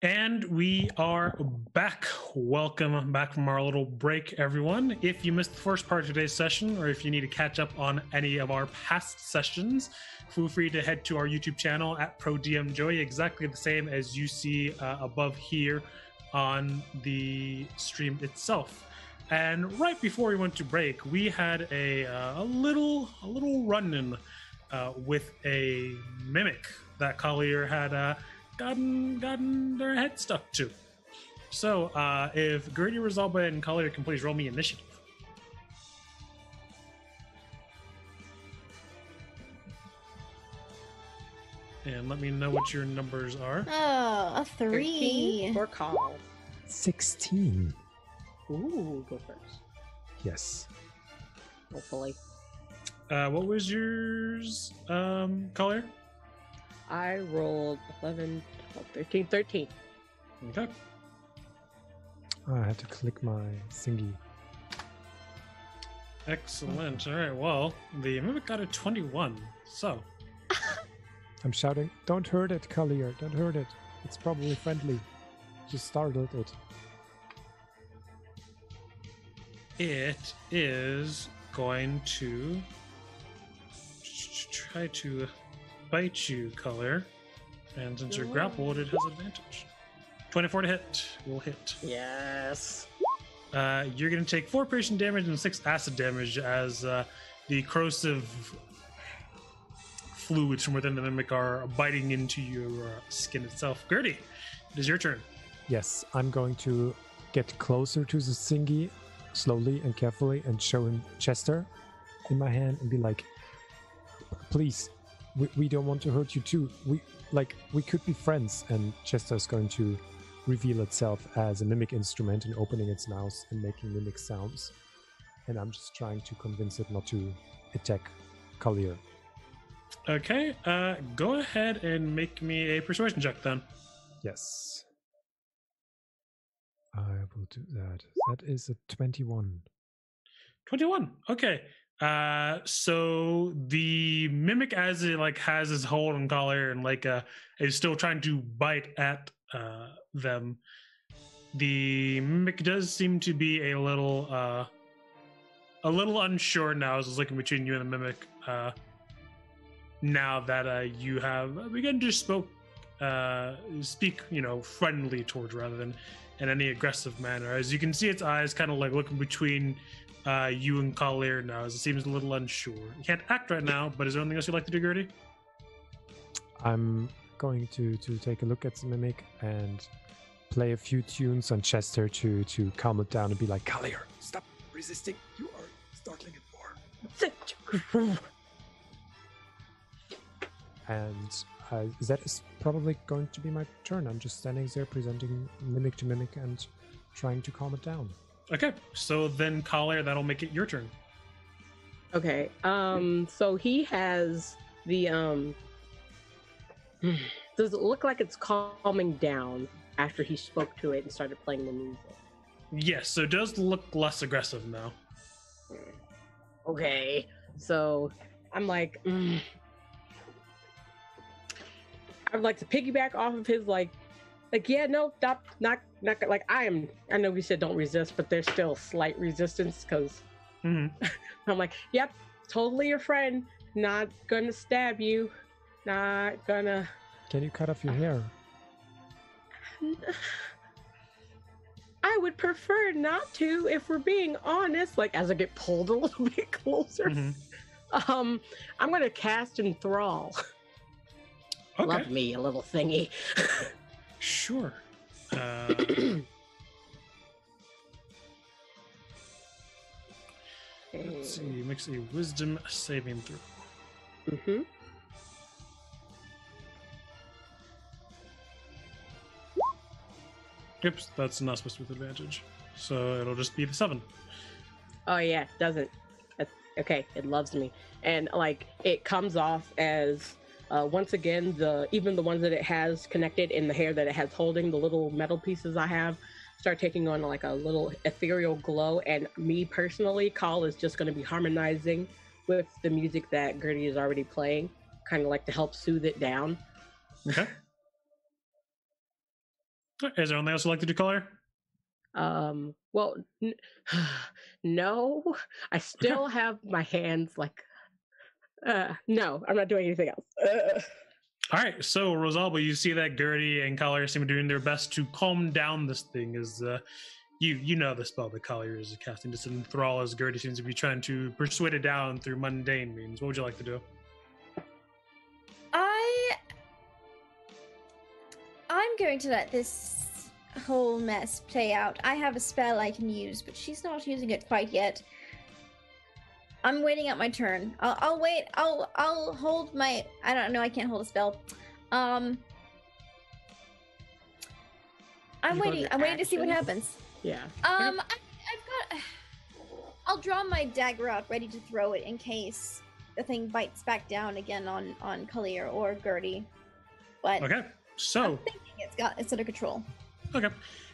And we are back. Welcome back from our little break, everyone. If you missed the first part of today's session, or if you need to catch up on any of our past sessions, feel free to head to our YouTube channel at ProDMJoy, exactly the same as you see above here on the stream itself. And right before we went to break, we had a little run-in with a mimic that Collier had gotten their head stuck to. So if Gertie, Rosalba, and Collier can please roll me initiative. And let me know what your numbers are. Oh, a 3. For call. 16. Ooh, go first. Yes. Hopefully. What was yours, Collier? I rolled 11, 12, 13, 13. Okay. I had to click my thingy. Excellent. All right. Well, the mimic got a 21. So. I'm shouting, don't hurt it, Collier, don't hurt it. It's probably friendly. Just startled it. It is going to try to bite you, Collier. And since you're grappled, it has advantage. 24 to hit. Will hit. Yes. You're going to take 4 piercing damage and 6 acid damage as the corrosive fluids from within the mimic are biting into your skin itself. Gertie, it is your turn. Yes, I'm going to get closer to the thingy slowly and carefully and show him Chester in my hand and be like, please, we don't want to hurt you too. We could be friends. And Chester's going to reveal itself as a mimic instrument and opening its mouth and making mimic sounds. And I'm just trying to convince it not to attack Collier. Okay, go ahead and make me a persuasion check then. Yes. I will do that. That is a 21. 21. Okay. So the mimic, as it has his hold on Collier and is still trying to bite at them. The mimic does seem to be a little unsure now as it's looking between you and the mimic. Now that you have begun to speak, friendly towards rather than in any aggressive manner. As you can see, its eyes kind of looking between you and Collier now, as it seems a little unsure. You can't act right now, but is there anything else you'd like to do, Gertie? I'm going to take a look at the mimic and play a few tunes on Chester to calm it down and be like, Collier, stop resisting. You are startling it more. And that is probably going to be my turn. I'm just standing there presenting mimic to mimic and trying to calm it down. Okay, so then Collier, that'll make it your turn. Okay, so he has the, does it look like it's calming down after he spoke to it and started playing the music? Yes, so it does look less aggressive now. Okay, so I'm like, I'd like to piggyback off of his yeah, no, stop, not I know we said don't resist, but there's still slight resistance because I'm like, yep, totally your friend, not gonna stab you, not gonna. Can you cut off your hair? I would prefer not to, if we're being honest. As I get pulled a little bit closer, I'm gonna cast Enthrall. Okay. Love me a little thingy. Sure. Let's see. Makes a wisdom saving throw. Oops, that's not supposed to be with advantage. So it'll just be the 7. Oh yeah, doesn't. Okay, it loves me, and it comes off as. Once again, even the ones that it has connected in the hair that it has holding, the little metal pieces I have, start taking on a little ethereal glow. And me personally, Call is just going to be harmonizing with the music that Gertie is already playing, kind of to help soothe it down. Okay. Is there anything else you'd like to do, Collier? Well, no, I still have my hands like, no, I'm not doing anything else. All right, so Rosalba, you see that Gertie and Collier seem to be doing their best to calm down this thing. As you know the spell that Collier is casting, just enthrall, as Gertie seems to be trying to persuade it down through mundane means. What would you like to do? I'm going to let this whole mess play out. I have a spell I can use, but she's not using it quite yet. I'm waiting out my turn. I'll wait. I'll hold my. I don't know. I can't hold a spell. I'm waiting. I'm waiting to see what happens. Yeah. I've got. I'll draw my dagger out, ready to throw it in case the thing bites back down again on Collier or Gertie. But okay, so I'm thinking it's under control. Okay,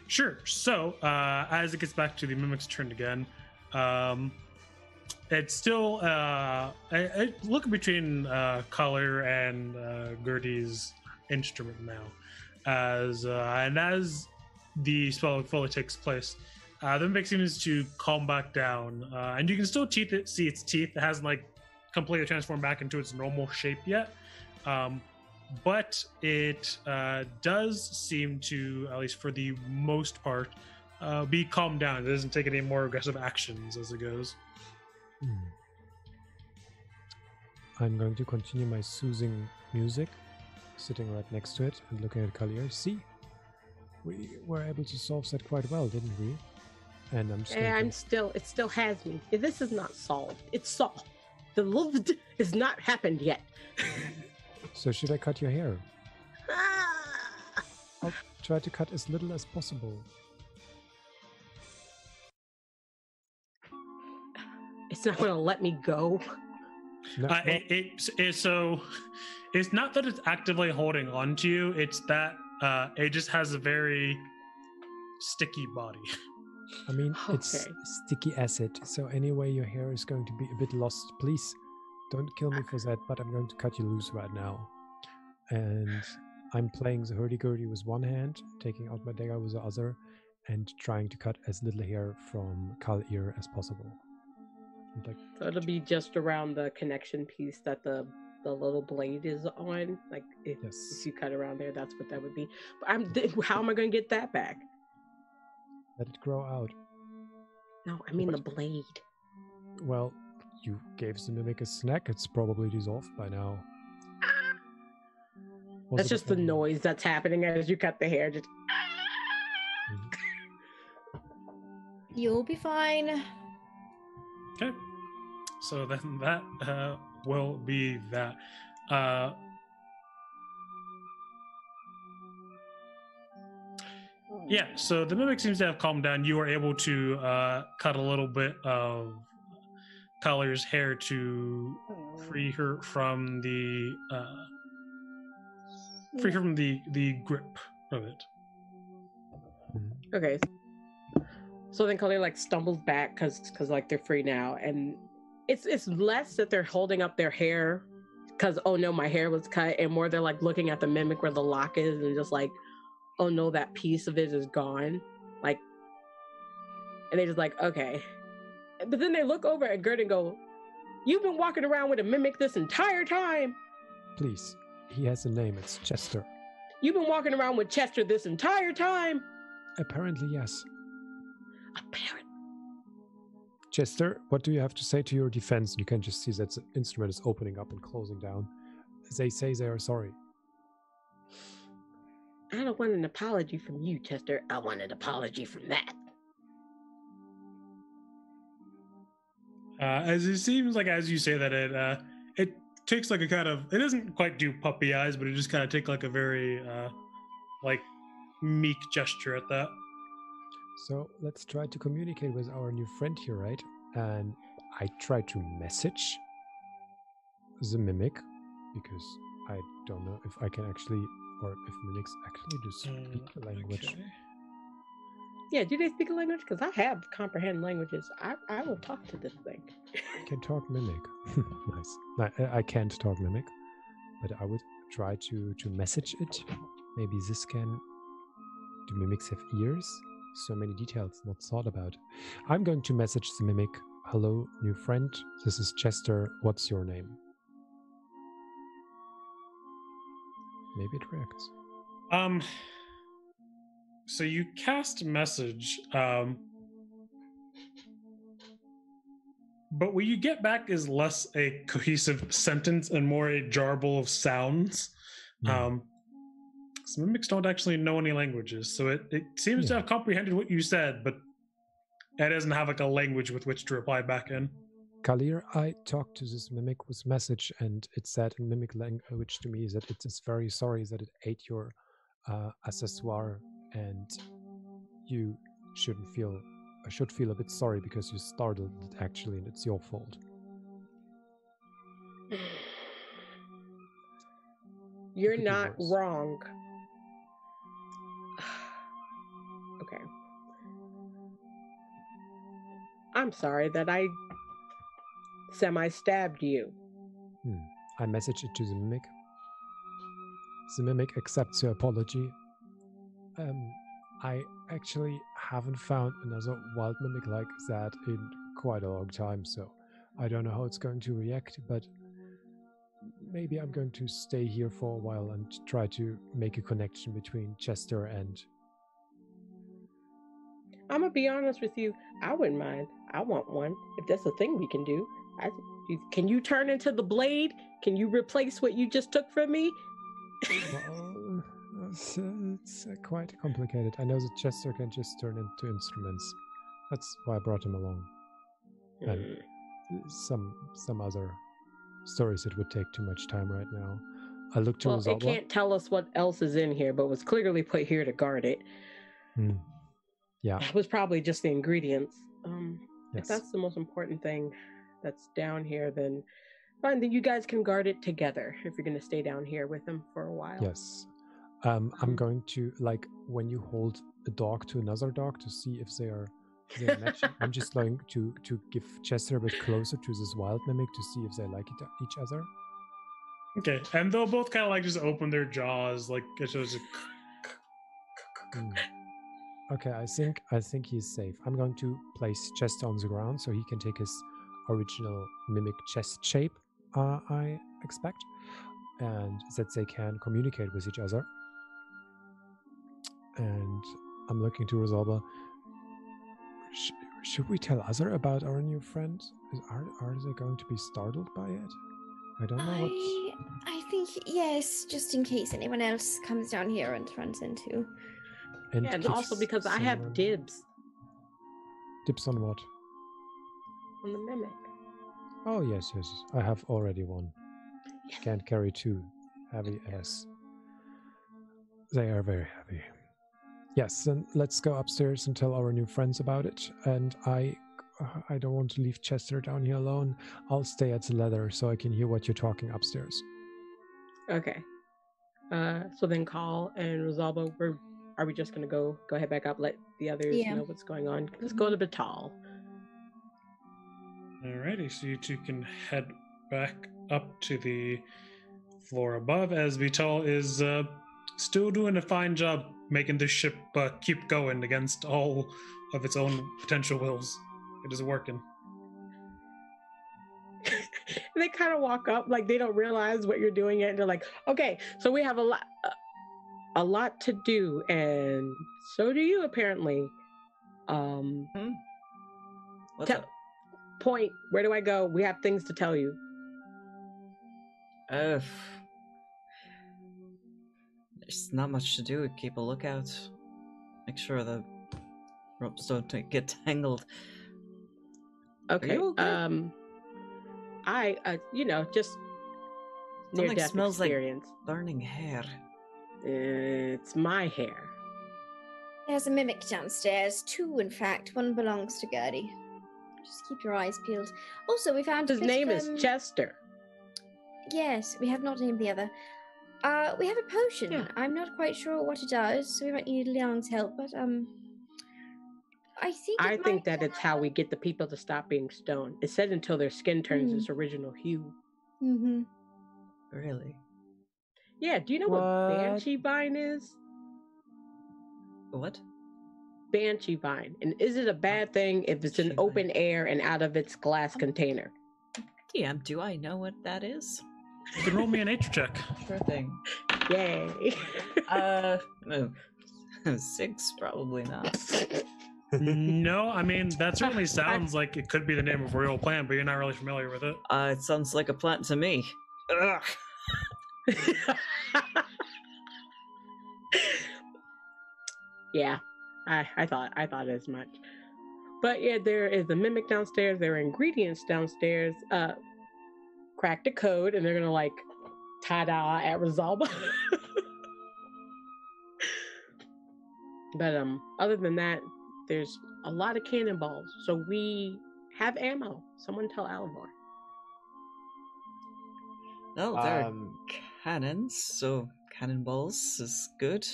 sure. So as it gets back to the mimic's turn again, it's still looking between Collier and Gertie's instrument now, as the spell fully takes place. The mimic seems to calm back down, and you can still see its teeth. It hasn't like completely transformed back into its normal shape yet, but it does seem to, at least for the most part, be calmed down. It doesn't take any more aggressive actions as it goes. I'm going to continue my soothing music, sitting right next to it and looking at Collier. See, we were able to solve that quite well, didn't we? And it still has me. This is not solved. It's solved. The loved has not happened yet. So should I cut your hair? I'll try to cut as little as possible. It's not going to let me go. No, so it's not that it's actively holding on to you. It's that it just has a very sticky body. I mean, it's sticky acid, so anyway, your hair is going to be a bit lost. Please, don't kill me for that, but I'm going to cut you loose right now. And I'm playing the hurdy-gurdy with one hand, taking out my dagger with the other, and trying to cut as little hair from Collier as possible. So it'll be just around the connection piece that the little blade is on. Like if you cut around there, that's what that would be. But how am I going to get that back? Let it grow out. No, I mean the blade. Well, you gave the mimic a snack. It's probably dissolved by now. That's just the noise that's happening as you cut the hair. Just. You'll be fine. Okay. So then that will be that. Yeah, so the mimic seems to have calmed down. You are able to cut a little bit of Collier's hair to free her from the grip of it. Okay. So then Collier like stumbles back because like they're free now, and it's less that they're holding up their hair because oh no, my hair was cut, and more they're like looking at the mimic where the lock is and just like, oh no, that piece of it is gone. Like, and they just like, okay. But then they look over at Gert and go, you've been walking around with a mimic this entire time. Please, he has a name. It's Chester. You've been walking around with Chester this entire time. Apparently, yes. Apparently. Chester, what do you have to say to your defense? You can just see that the instrument is opening up and closing down. They say they are sorry. I don't want an apology from you, Chester. I want an apology from that. As it seems like as you say that, it takes like a kind of, it doesn't quite do puppy eyes, but it just kind of takes like a very like meek gesture at that. So let's try to communicate with our new friend here, right? And I try to message the mimic because I don't know if I can actually, or if mimics actually do speak the language. Okay. Yeah, do they speak a language? Because I have comprehend languages. I will talk to this thing. I can talk mimic. Nice. I can't talk mimic, but I would try to message it. Maybe this can Do mimics have ears? So many details not thought about. I'm going to message the mimic. Hello, new friend. This is Chester. What's your name? Maybe it reacts. So you cast message, but what you get back is less a cohesive sentence and more a jarble of sounds. Some mimics don't actually know any languages, so it seems to have comprehended what you said, but it doesn't have like a language with which to reply back in. Kalir, I talked to this mimic with message, and it said in mimic language to me that it is very sorry that it ate your accessoire, and you should feel a bit sorry because you startled it actually, and it's your fault. You're not wrong. Okay. I'm sorry that I semi-stabbed you. I messaged it to the mimic. The mimic accepts your apology. I actually haven't found another wild mimic like that in quite a long time, so I don't know how it's going to react, but maybe I'm going to stay here for a while and try to make a connection between Chester and... I'm gonna be honest with you. I wouldn't mind. I want one. If that's a thing we can do. Can you turn into the blade? Can you replace what you just took from me? Well, it's quite complicated. I know that Chester can just turn into instruments. That's why I brought him along. And some other stories that would take too much time right now. I looked to It can't tell us what else is in here, but was clearly put here to guard it. Yeah. It was probably just the ingredients. Yes. If that's the most important thing that's down here, then fine, then you guys can guard it together if you're going to stay down here with them for a while. Yes. I'm going to, like, when you hold a dog to another dog to see if they're matching, I'm just going to give Chester a bit closer to this wild mimic to see if they like each other. Okay, and they'll both kind of like just open their jaws, like it's just. Okay, I think he's safe. I'm going to place Chester on the ground so he can take his original mimic chest shape, I expect, and that they can communicate with each other. And I'm looking to Rosalba. Should we tell Azar about our new friend? Are they going to be startled by it? I don't know I think yes, just in case anyone else comes down here and runs into. And also because I have dibs. Dibs on what? On the mimic. Oh, yes. I have already one. Yes. Can't carry two. Heavy ass. They are very heavy. Yes, then let's go upstairs and tell our new friends about it. And I don't want to leave Chester down here alone. I'll stay at the ladder so I can hear what you're talking upstairs. Okay. So then Call and Rosalba, are we just going to go head back up, let the others know what's going on? Let's go to Vital. Alrighty, so you two can head back up to the floor above as Vital is still doing a fine job making this ship keep going against all of its own potential wills. It is working. They kind of walk up like they don't realize what you're doing yet. And they're like, okay, so we have a lot to do, and so do you apparently. What's up? Point, where do I go? We have things to tell you. There's not much to do. Keep a lookout. Make sure the ropes don't get tangled. Okay. I just something smells experience. Like burning hair. It's my hair. There's a mimic downstairs. 2, in fact. One belongs to Gertie. Just keep your eyes peeled. Also, we found his name is Chester. Yes, we have not named the other. We have a potion. Yeah. I'm not quite sure what it does, so we might need Liang's help, but I think that it's how we get the people to stop being stoned. It said until their skin turns its original hue. Mm-hmm. Really? Yeah, do you know what Banshee Vine is? What? Banshee vine. And is it a bad thing if it's in Banshee open air and out of its glass container? DM, do I know what that is? You can roll me a nature check. Sure thing. Yay. No. 6, probably not. No, I mean, that certainly sounds like it could be the name of a real plant, but you're not really familiar with it. It sounds like a plant to me. Ugh. Yeah, I thought as much. But yeah, there is a mimic downstairs. There are ingredients downstairs. Crack the code, and they're gonna like ta-da at Rosalba. But other than that, there's a lot of cannonballs, so we have ammo. Someone tell Alvor. Oh, there are cannons, so cannonballs is good.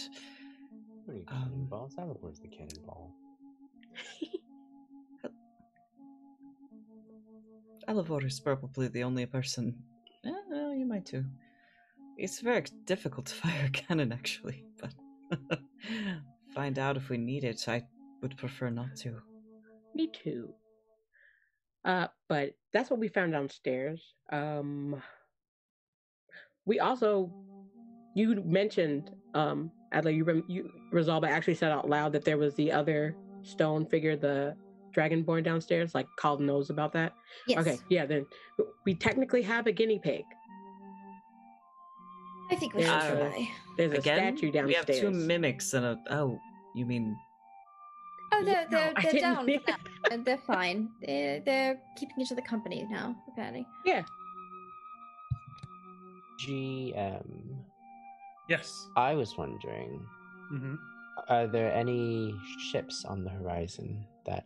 What are you, cannonballs? Alvor's the cannonball. Alvor is probably the only person. No, you might too. It's very difficult to fire a cannon, actually, but find out if we need it. I would prefer not to. Me too. But that's what we found downstairs. We also, you mentioned, Adler, Rosalba actually said out loud that there was the other stone figure, the Dragonborn downstairs. Like, Call knows about that. Yes. Okay, yeah. Then we technically have a guinea pig. I think we should try. There's a Again, statue downstairs. we have 2 mimics and a. Oh, you mean? Oh, they're I didn't down mean- for now. They're fine. They're keeping each other company now, apparently. Yeah. GM. Yes. I was wondering, Mm-hmm. are there any ships on the horizon that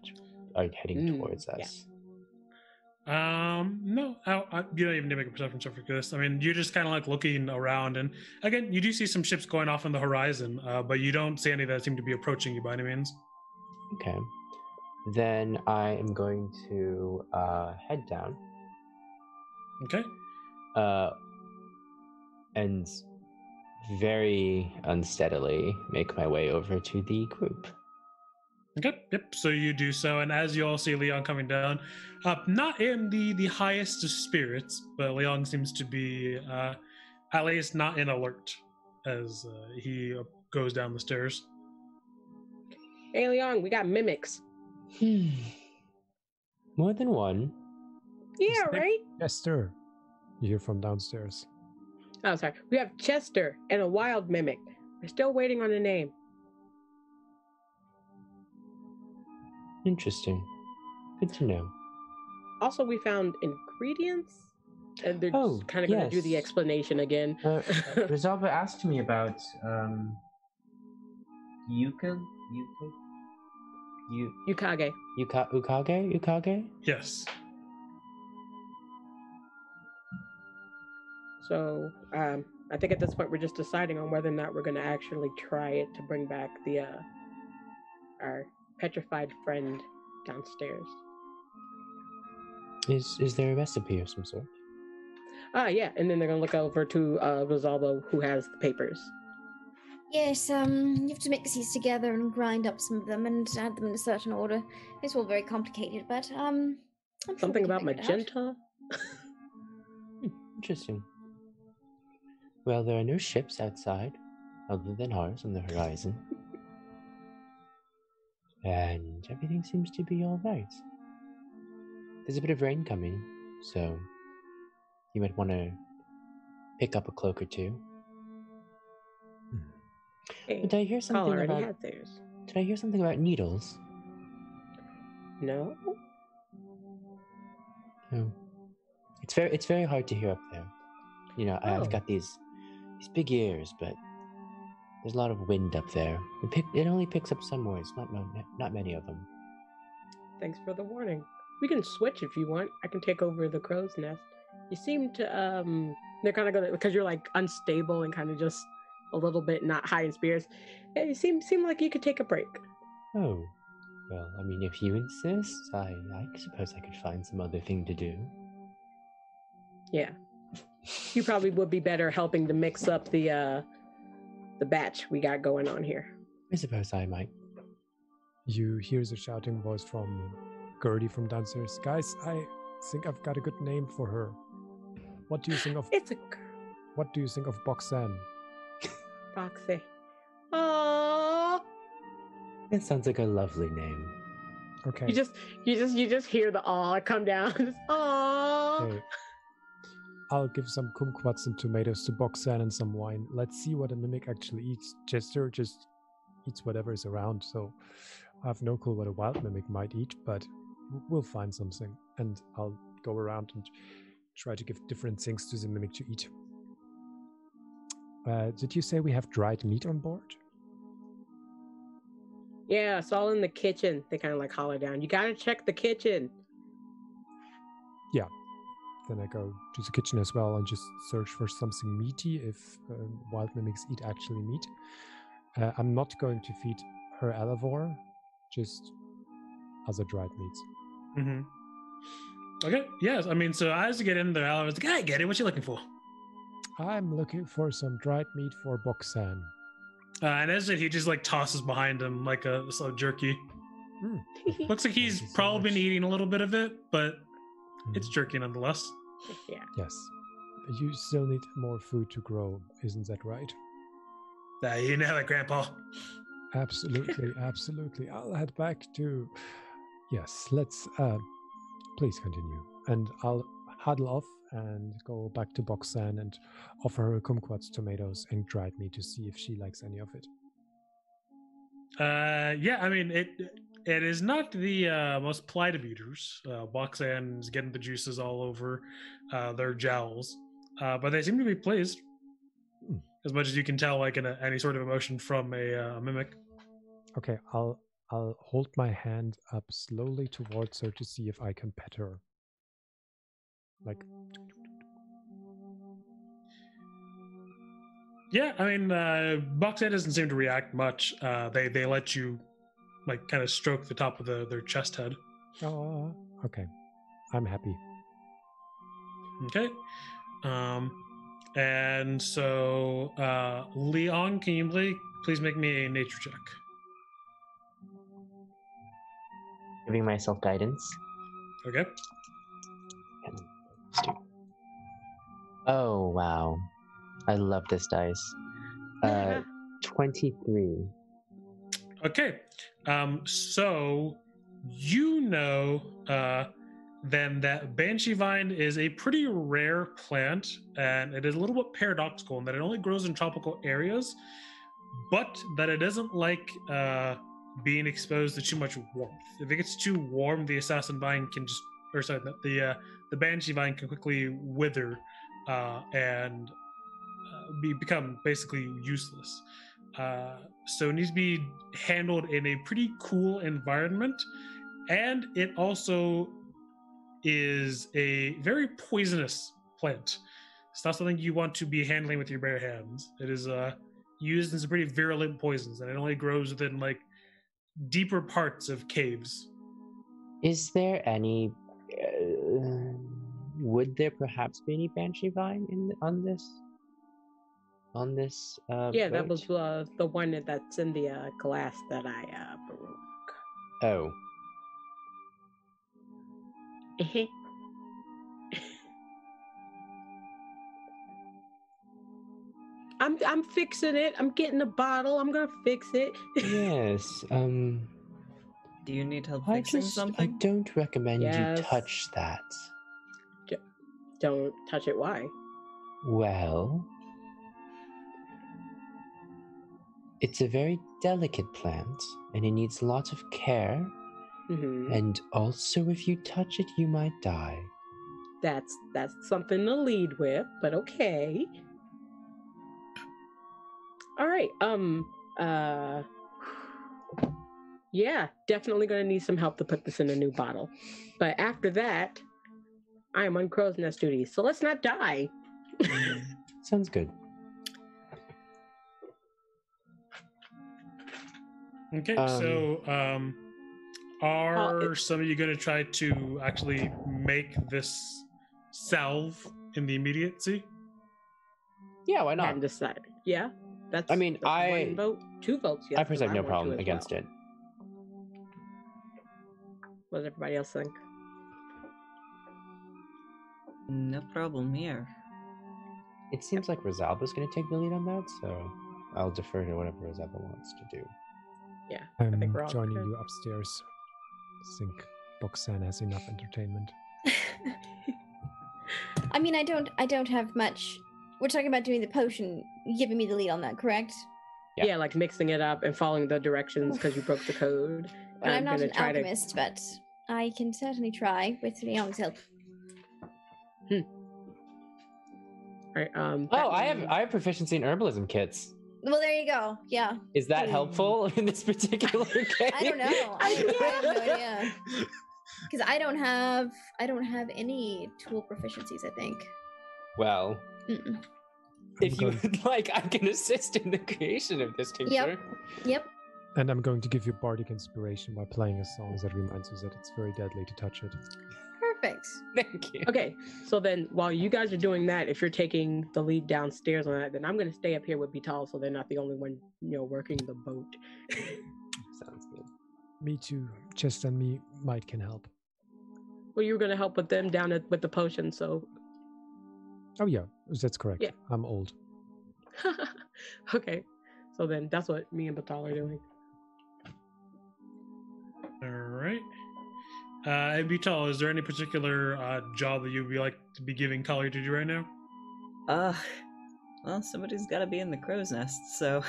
are heading towards us? No, you don't even need to make a perception check for this. I mean, you're just kind of like looking around, and again, you do see some ships going off on the horizon, but you don't see any that seem to be approaching you by any means. Okay. Then I am going to head down. Okay. And very unsteadily make my way over to the group. Okay. Yep. So you do so, and as you all see Leon coming down, not in the highest of spirits, but Leon seems to be at least not in alert as he goes down the stairs. Hey, Leon, we got mimics. More than one. Yeah, right? Chester, you hear from downstairs. Oh, sorry. We have Chester and a wild mimic. We're still waiting on a name. Interesting. Good to know. Also, we found ingredients, and they're Oh, just kind of going to do the yes. explanation again. Rosalba asked me about Ukage. Ukage? Yes. So, I think at this point we're just deciding on whether or not we're going to actually try it to bring back the our petrified friend downstairs. Is there a recipe of some sort? Yeah, and then they're going to look over to Rosalba, who has the papers. Yes, you have to mix these together and grind up some of them and add them in a certain order. It's all very complicated, but I'm sure Something we can about figure it out. magenta? Interesting. Well, there are no ships outside, other than ours on the horizon. And everything seems to be all right. There's a bit of rain coming, so you might want to pick up a cloak or two. Hey, Did I hear Paul something already about? had theirs. Did I hear something about needles? No? No. It's very hard to hear up there. You know, Oh. I've got these big ears, but there's a lot of wind up there. It only picks up some words, not many of them. Thanks for the warning. We can switch if you want. I can take over the crow's nest. You seem to, they're kind of gonna, because you're like unstable and kind of just a little bit not high in spirits. You seem like you could take a break. Oh, well, I mean, if you insist, I suppose I could find some other thing to do. Yeah. You probably would be better helping to mix up the batch we got going on here. I suppose I might. You hear the shouting voice from Gertie from downstairs. Guys, I think I've got a good name for her. What do you think of It's a What do you think of Boxan? Foxy. Oh, That sounds like a lovely name. Okay. you just hear the aw come down. Oh, Okay. I'll give some kumquats and tomatoes to Boxan and some wine. Let's see what a mimic actually eats. Jester just eats whatever is around, so I have no clue what a wild mimic might eat, but we'll find something. And I'll go around and try to give different things to the mimic to eat. Did you say we have dried meat on board? yeah, it's all in the kitchen. They kind of like holler down. You gotta check the kitchen. Then I go to the kitchen as well and just search for something meaty if wild mimics eat actually meat. I'm not going to feed her elevore, just other dried meats. Mm-hmm. Okay, yes. I mean, so as you get in there, I was like, I get it. What you looking for? I'm looking for some dried meat for Boxan. And as he just like tosses behind him like a jerky. Looks like he's Thank you so probably been much. eating a little bit of it, but it's jerky nonetheless. Yeah. Yes. You still need more food to grow, isn't that right? You know it, Grandpa. Absolutely, absolutely. I'll head back to... Yes, let's... please continue. And I'll huddle off and go back to Boxan and offer her kumquats, tomatoes, and dried meat to see if she likes any of it. Yeah, I mean, it is not the most polite of eaters. Boxan's getting the juices all over their jowls, but they seem to be pleased, as much as you can tell, like in any sort of emotion from a mimic. Okay, I'll hold my hand up slowly towards her to see if I can pet her. Like, Yeah, I mean, Boxan doesn't seem to react much. They let you, like, kind of stroke the top of their chest head. oh, okay. I'm happy. Okay. And so, Leon, can you please make me a nature check? Giving myself guidance. Okay. And let's do. Oh, wow. I love this dice. 23. Okay. So you know then that Banshee Vine is a pretty rare plant, and it is a little bit paradoxical in that it only grows in tropical areas, but that it doesn't like being exposed to too much warmth. If it gets too warm, the assassin vine can just, or sorry, the Banshee Vine can quickly wither and become basically useless. So it needs to be handled in a pretty cool environment, and it also is a very poisonous plant. It's not something you want to be handling with your bare hands. It is used in some pretty virulent poisons, and it only grows within like deeper parts of caves. Is there any? Would there perhaps be any banshee vine on this? Yeah, that boat? was the one that's in the glass that I broke. Oh, I'm fixing it. I'm getting a bottle. I'm gonna fix it. yes. Do you need help I fixing I something? don't recommend Yes. you touch that. Don't touch it. Why? Well, it's a very delicate plant, and it needs lots of care. Mm-hmm. And also, if you touch it, you might die. That's something to lead with, but okay. All right. Yeah, definitely gonna need some help to put this in a new bottle. But after that, I am on crow's nest duty, so let's not die. Sounds good. Okay, so are some of you going to try to actually make this salve in the immediacy? Yeah, why I not? hadn't decided. Yeah. That's. I mean, that's one vote, 2 votes. Yes, I personally have no want to problem as against well. it. What does everybody else think? No problem here. It seems like Rosalba's going to take the lead on that, so I'll defer to whatever Rosalba wants to do. Yeah, I'm I think we're all joining good. you upstairs. Think Boxan has enough entertainment. I mean, I don't have much. We're talking about doing the potion, giving me the lead on that, correct? Yeah. Yeah, like mixing it up and following the directions because you broke the code. Well, I'm not gonna an try to- alchemist, but I can certainly try with Leon's help. Right, Oh, I have proficiency in herbalism kits. Well, there you go. Yeah. Is that helpful in this particular case? I don't know. I have no idea. Because I don't have any tool proficiencies, I think. Well, Mm-mm. if you would like, I can assist in the creation of this tincture. Yep. And I'm going to give you bardic inspiration by playing a song that reminds you that it's very deadly to touch it. Perfect. Thank you. Okay, so then while you guys are doing that, if you're taking the lead downstairs on that, then I'm gonna stay up here with Vital so they're not the only one, working the boat. Sounds good. Me too. Chest and me might can help. Well, you were gonna help with them down with the potion, so Oh yeah, that's correct. Yeah. I'm old. okay. So then that's what me and Vital are doing. All right. Vital, is there any particular job that you'd like to be giving Collier to do right now? Well, somebody's got to be in the crow's nest, so.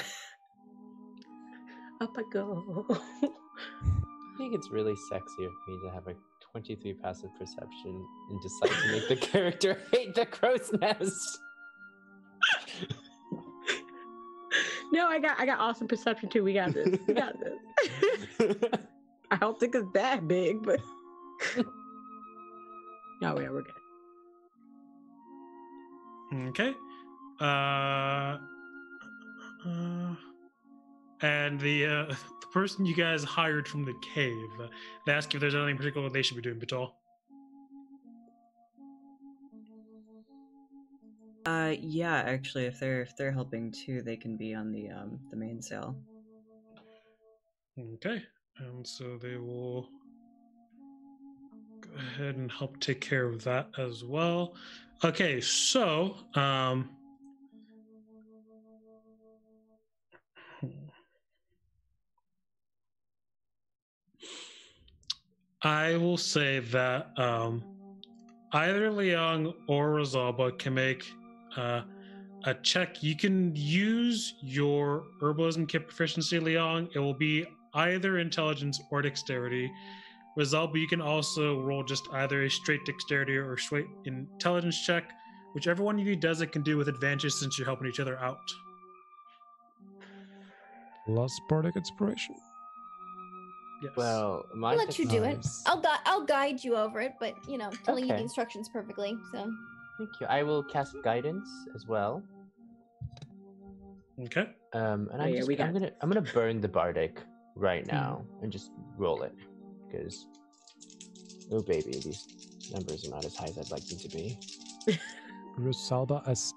Up I go. I think it's really sexy of me to have a 23 passive perception and decide to make the character hate the crow's nest. No, I got awesome perception too. We got this. We got this. I don't think it's that big, but no, yeah, we're good. Okay. And the person you guys hired from the cave, they ask if there's anything particular they should be doing, Vital. Yeah, actually, if they're helping too, they can be on the main sail. Okay. And so they will go ahead and help take care of that as well. Okay, so I will say that either Liang or Rosalba can make a check. You can use your herbalism kit proficiency, Liang. It will be either intelligence or dexterity. Rosalba, you can also roll just either a straight dexterity or a straight intelligence check. Whichever one of you does it can do with advantage since you're helping each other out. Plus bardic inspiration. Yes. Well, my I'll let you do it. Nice. I'll guide you over it, but telling you the Okay. instructions perfectly. So Thank you. I will cast guidance as well. Okay. And Oh, yeah, we I'm got gonna burn the bardic right now and just roll it because oh baby, these numbers are not as high as I'd like them to be. Rosalba, as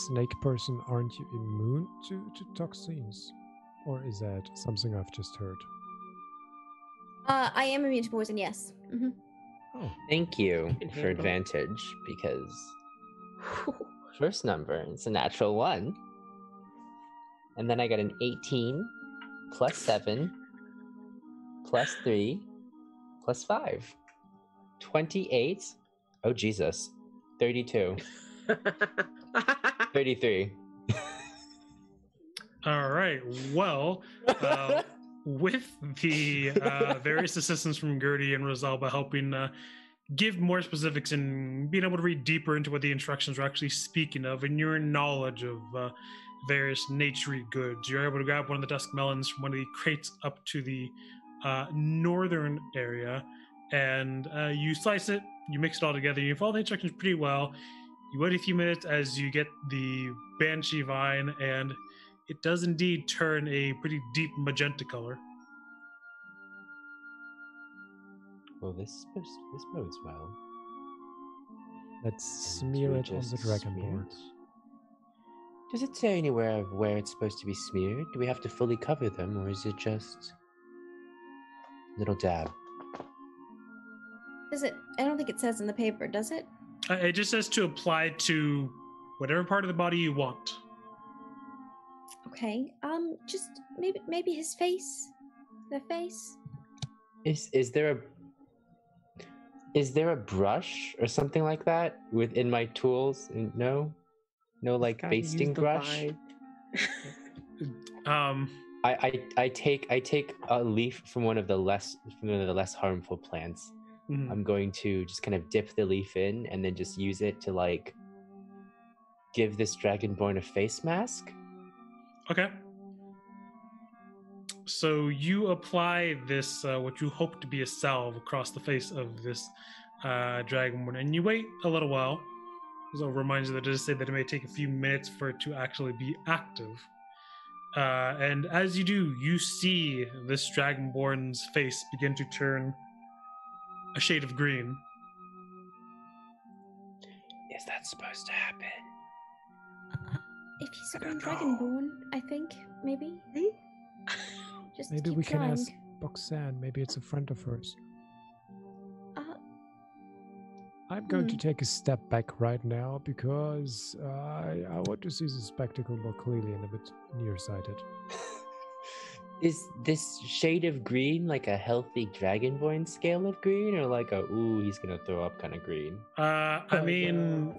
snake person, aren't you immune to toxins? Or is that something I've just heard? I am immune to poison. Yes. Mm-hmm. Oh, Thank you Can for handle it. advantage because first number it's a natural 1, and then I got an 18 plus 7 plus 3 plus 5 28. Oh Jesus, 32 33. All right. Well, with the various assistants from Gertie and Rosalba helping give more specifics and being able to read deeper into what the instructions are actually speaking of, and your knowledge of various naturey goods, you're able to grab one of the dusk melons from one of the crates up to the northern area, and you slice it, you mix it all together, you follow the instructions pretty well. You wait a few minutes as you get the banshee vine, and it does indeed turn a pretty deep magenta color. Well, this bodes well. let's And smear you it on the just dragon smear board. it? Does it say anywhere of where it's supposed to be smeared? Do we have to fully cover them, or is it just a little dab? Does it? I don't think it says in the paper, does it? It just says to apply to whatever part of the body you want. Okay. Just maybe his face. Their face. Is there a brush or something like that within my tools? No like Gotta use basting the brush. vibe. I take a leaf from one of the less harmful plants. Mhm. I'm going to just kind of dip the leaf in and then just use it to like give this dragonborn a face mask. Okay. So you apply this, what you hope to be a salve, across the face of this dragonborn, and you wait a little while. So it reminds you that it does say that it may take a few minutes for it to actually be active. And as you do, you see this dragonborn's face begin to turn a shade of green. Is that supposed to happen? If he's a green dragonborn, I think maybe. Just Maybe keep we can trying. ask Boxan. Maybe it's a friend of hers. I'm going to take a step back right now because I want to see the spectacle more clearly and a bit nearsighted. Is this shade of green like a healthy dragonborn scale of green, or like a ooh he's gonna throw up kind of green? I mean,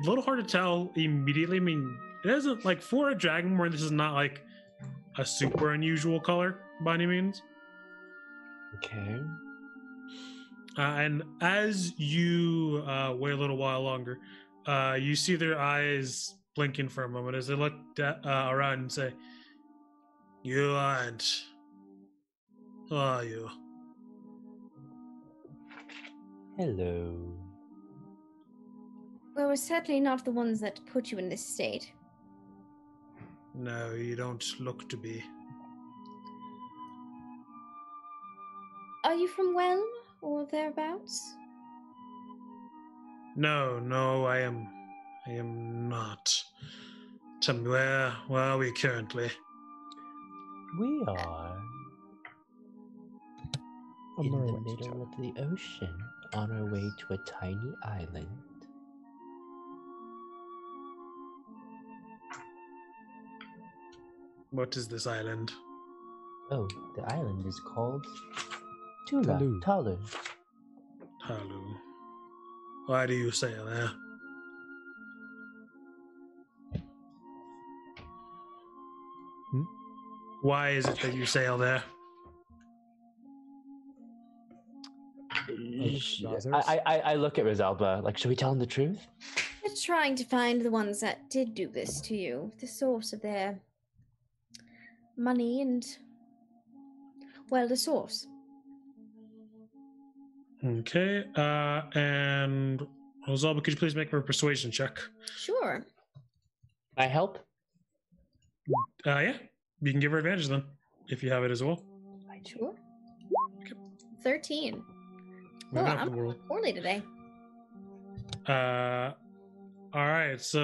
a little hard to tell immediately. I mean, it isn't like, for a dragonborn, this is not like a super unusual color by any means. Okay. And as you wait a little while longer, you see their eyes blinking for a moment as they look around and say, "You aren't. Who are you?" Hello. Well, we're certainly not the ones that put you in this state. No, you don't look to be. Are you from Welm or thereabouts? No, I am not. Tell me, where are we currently? We are On in our the way to middle town. of the ocean, on our way to a tiny island. What is this island? Oh, the island is called Tula. Talu. Talu. Halu. Why do you sail there? Why is it that you sail there? I look at Rosalba, like, should we tell him the truth? We're trying to find the ones that did do this to you, the source of their money and, well, the source. Okay, and Rosalba, could you please make a persuasion check? Sure. I help? Yeah, you can give her advantage then, if you have it as well. Sure. 13. Moving Oh, up the I'm world. poorly today. All right, so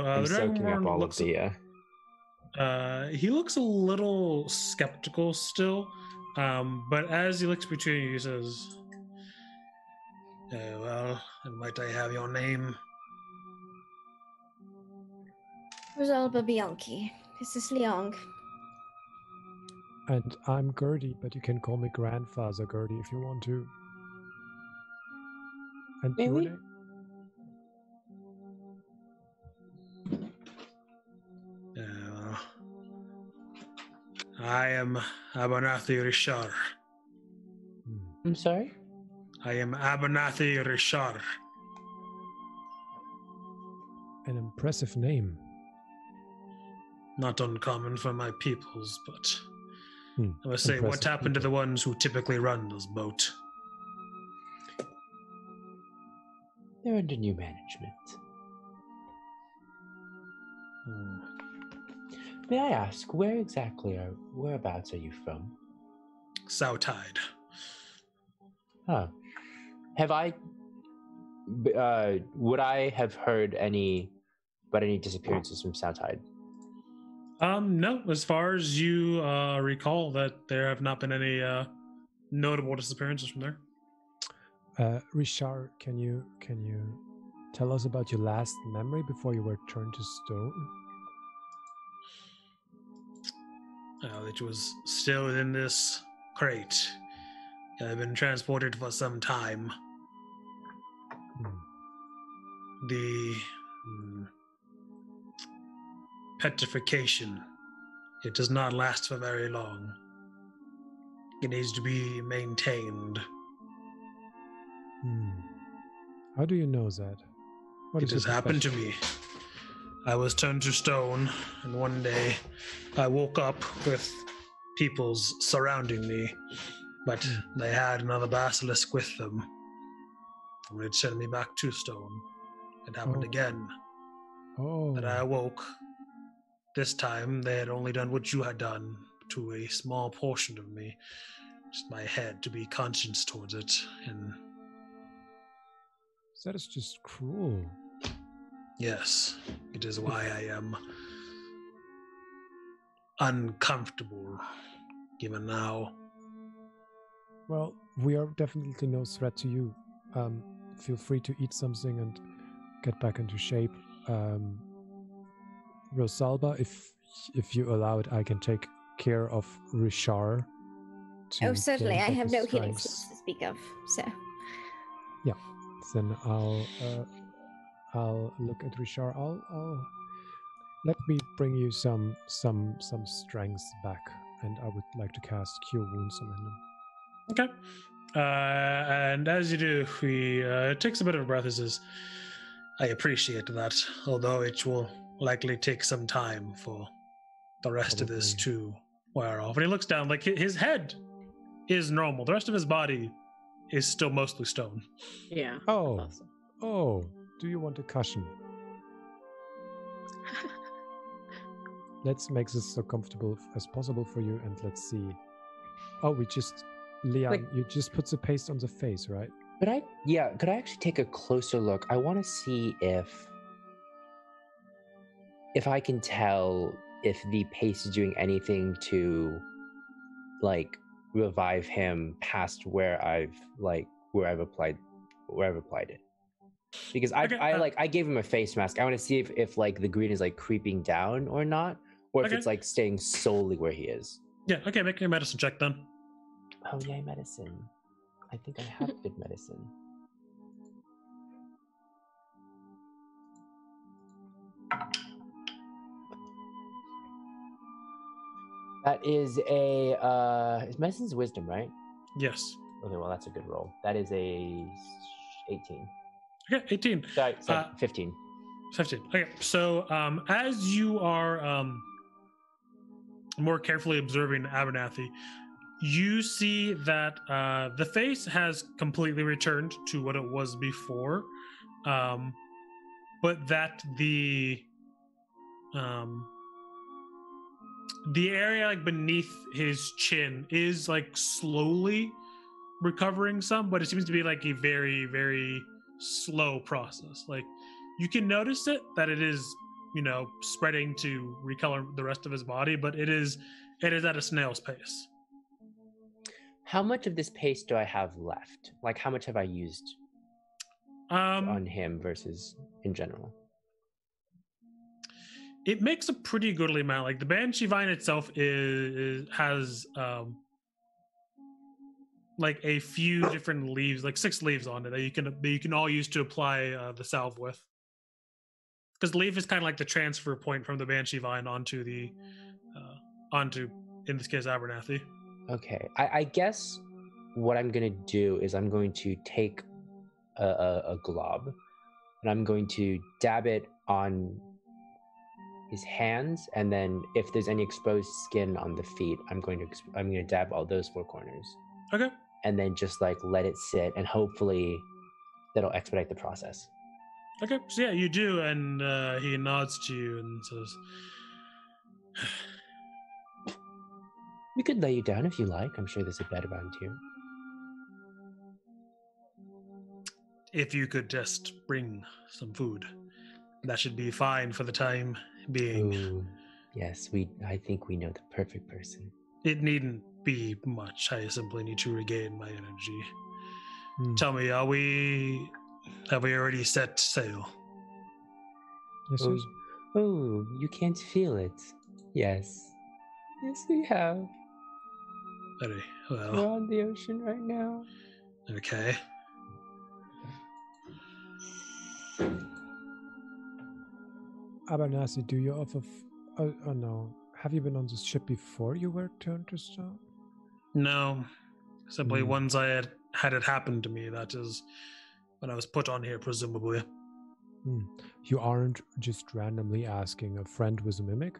I'm the soaking up dragonborn all looks. of the... He looks a little skeptical still, but as he looks between you, he says, "Well, and might I have your name?" Rosalba Bianchi. This is Leong. And I'm Gertie, but you can call me Grandfather Gertie if you want to. And your Really? name? Well, I am Abernathy Richard. I'm sorry? I am Abernathy Richard. An impressive name. Not uncommon for my peoples, but I must say, what Impressive happened to people. the ones who typically run this boat? They're under new management. May I ask, whereabouts are you from? Southide. Oh. Would I have heard about any disappearances from Southide? No, as far as you recall, that there have not been any notable disappearances from there. Richard, can you tell us about your last memory before you were turned to stone? It was still within this crate. I've been transported for some time. The petrification, it does not last for very long. It needs to be maintained. How do you know that? What It has happened to me. I was turned to stone, and one day I woke up with peoples surrounding me, but they had another basilisk with them. And it sent me back to stone. It happened again. That I awoke. This time they had only done what you had done to a small portion of me. Just my head, to be conscious towards it. And that is just cruel. yes, it is why I am uncomfortable even now. Well, we are definitely no threat to you. Feel free to eat something and get back into shape. Rosalba, if you allow it, I can take care of Richard. Oh, certainly. I have no healing skills to speak of, so. Yeah. Then I'll look at Richard. I'll let me bring you some strength back, and I would like to cast Cure Wounds on him. Okay. And as you do, he takes a bit of a breath and says, I appreciate that, although it will likely take some time for the rest of this to wear off. And he looks down, like his head is normal. The rest of his body is still mostly stone. Yeah. Oh, do you want a cushion? Let's make this so comfortable as possible for you, and let's see. Oh, Leon, you just put the paste on the face, right? Could I actually take a closer look? I want to see if I can tell if the paste is doing anything to, like, revive him past where I've applied it. Because I gave him a face mask. I want to see if like the green is like creeping down or not, or if it's like staying solely where he is. Yeah. Okay. Make your medicine check then. Oh yeah, medicine. I think I have good medicine. That is medicine's wisdom, right? Yes. Okay, well that's a good roll. That is a 18. Okay, 18. Sorry, 15. 15. Okay, so as you are more carefully observing Abernathy, you see that the face has completely returned to what it was before, but that the area like beneath his chin is like slowly recovering some, but it seems to be like a very, very slow process. Like you can notice that it is, spreading to recolor the rest of his body, but it is at a snail's pace. How much of this paste do I have left? Like, how much have I used on him versus in general? It makes a pretty goodly amount. Like the banshee vine itself has like a few different leaves, like 6 leaves on it that you can all use to apply the salve with. Because the leaf is kind of like the transfer point from the banshee vine onto in this case Abernathy. Okay, I guess what I'm going to do is I'm going to take a glob and I'm going to dab it on his hands, and then if there's any exposed skin on the feet, I'm going to dab all those 4 corners. Okay. And then just like let it sit, and hopefully that'll expedite the process. Okay, so yeah, you do, and he nods to you and says, We could lay you down if you like. I'm sure there's a bed around here. If you could just bring some food, that should be fine for the time being. Ooh, Yes, I think we know the perfect person. It needn't be much. I simply need to regain my energy. Tell me, have we already set sail? Yes, yes. Oh, you can't feel it. Yes. Yes, we have. Very well. We're on the ocean right now. Okay. Abernathy, do you offer... oh no. Have you been on this ship before you were turned to stone? No. Simply once I had it happen to me. That is when I was put on here, presumably. You aren't just randomly asking a friend with a mimic?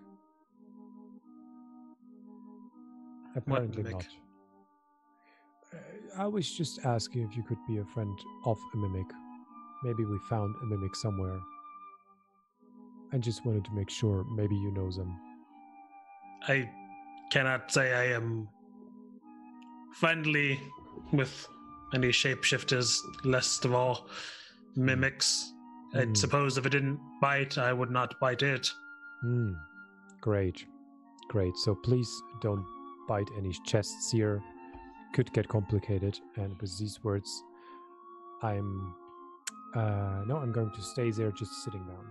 Apparently mimic? not. I was just asking if you could be a friend of a mimic. Maybe we found a mimic somewhere. I just wanted to make sure maybe you know them. I cannot say I am friendly with any shapeshifters, least of all mimics. I suppose if it didn't bite, I would not bite it. Great. Great. So please don't bite any chests here. Could get complicated. And with these words, I'm going to stay there just sitting down.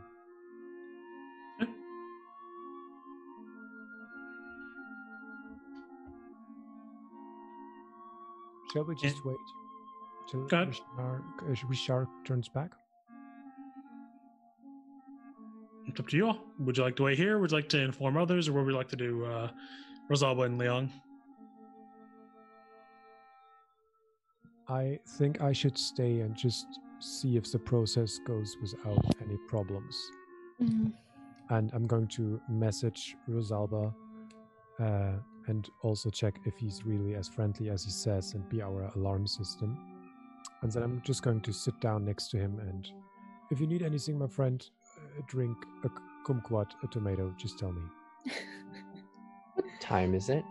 Shall we just wait till Richard turns back? It's up to you all. Would you like to wait here? Would you like to inform others? Or what would you like to do, Rosalba and Leong? I think I should stay and just see if the process goes without any problems. And I'm going to message Rosalba and also check if he's really as friendly as he says and be our alarm system. And then I'm just going to sit down next to him, and if you need anything, my friend, drink a kumquat, a tomato, just tell me. What time is it?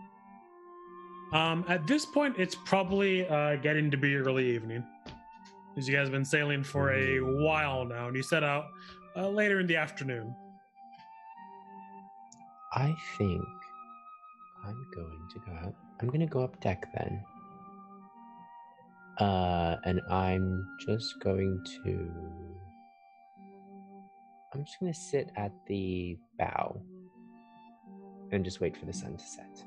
At this point, it's probably getting to be early evening. Because you guys have been sailing for a while now, and you set out later in the afternoon. I think I'm going to go out. I'm going to go up deck then. And I'm just going to sit at the bow and just wait for the sun to set.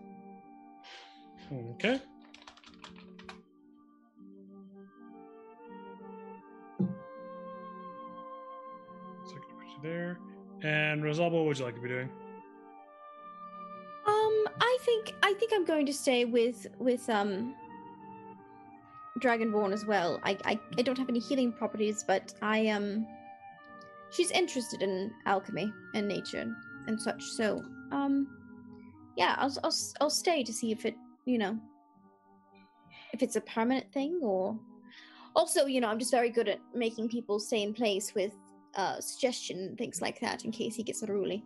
Okay. So I can put you there. And Rosalba, what would you like to be doing? I think I'm going to stay with Dragonborn as well. I don't have any healing properties, but she's interested in alchemy and nature and such. So yeah, I'll stay to see if it, if it's a permanent thing, or also, I'm just very good at making people stay in place with suggestion and things like that in case he gets unruly.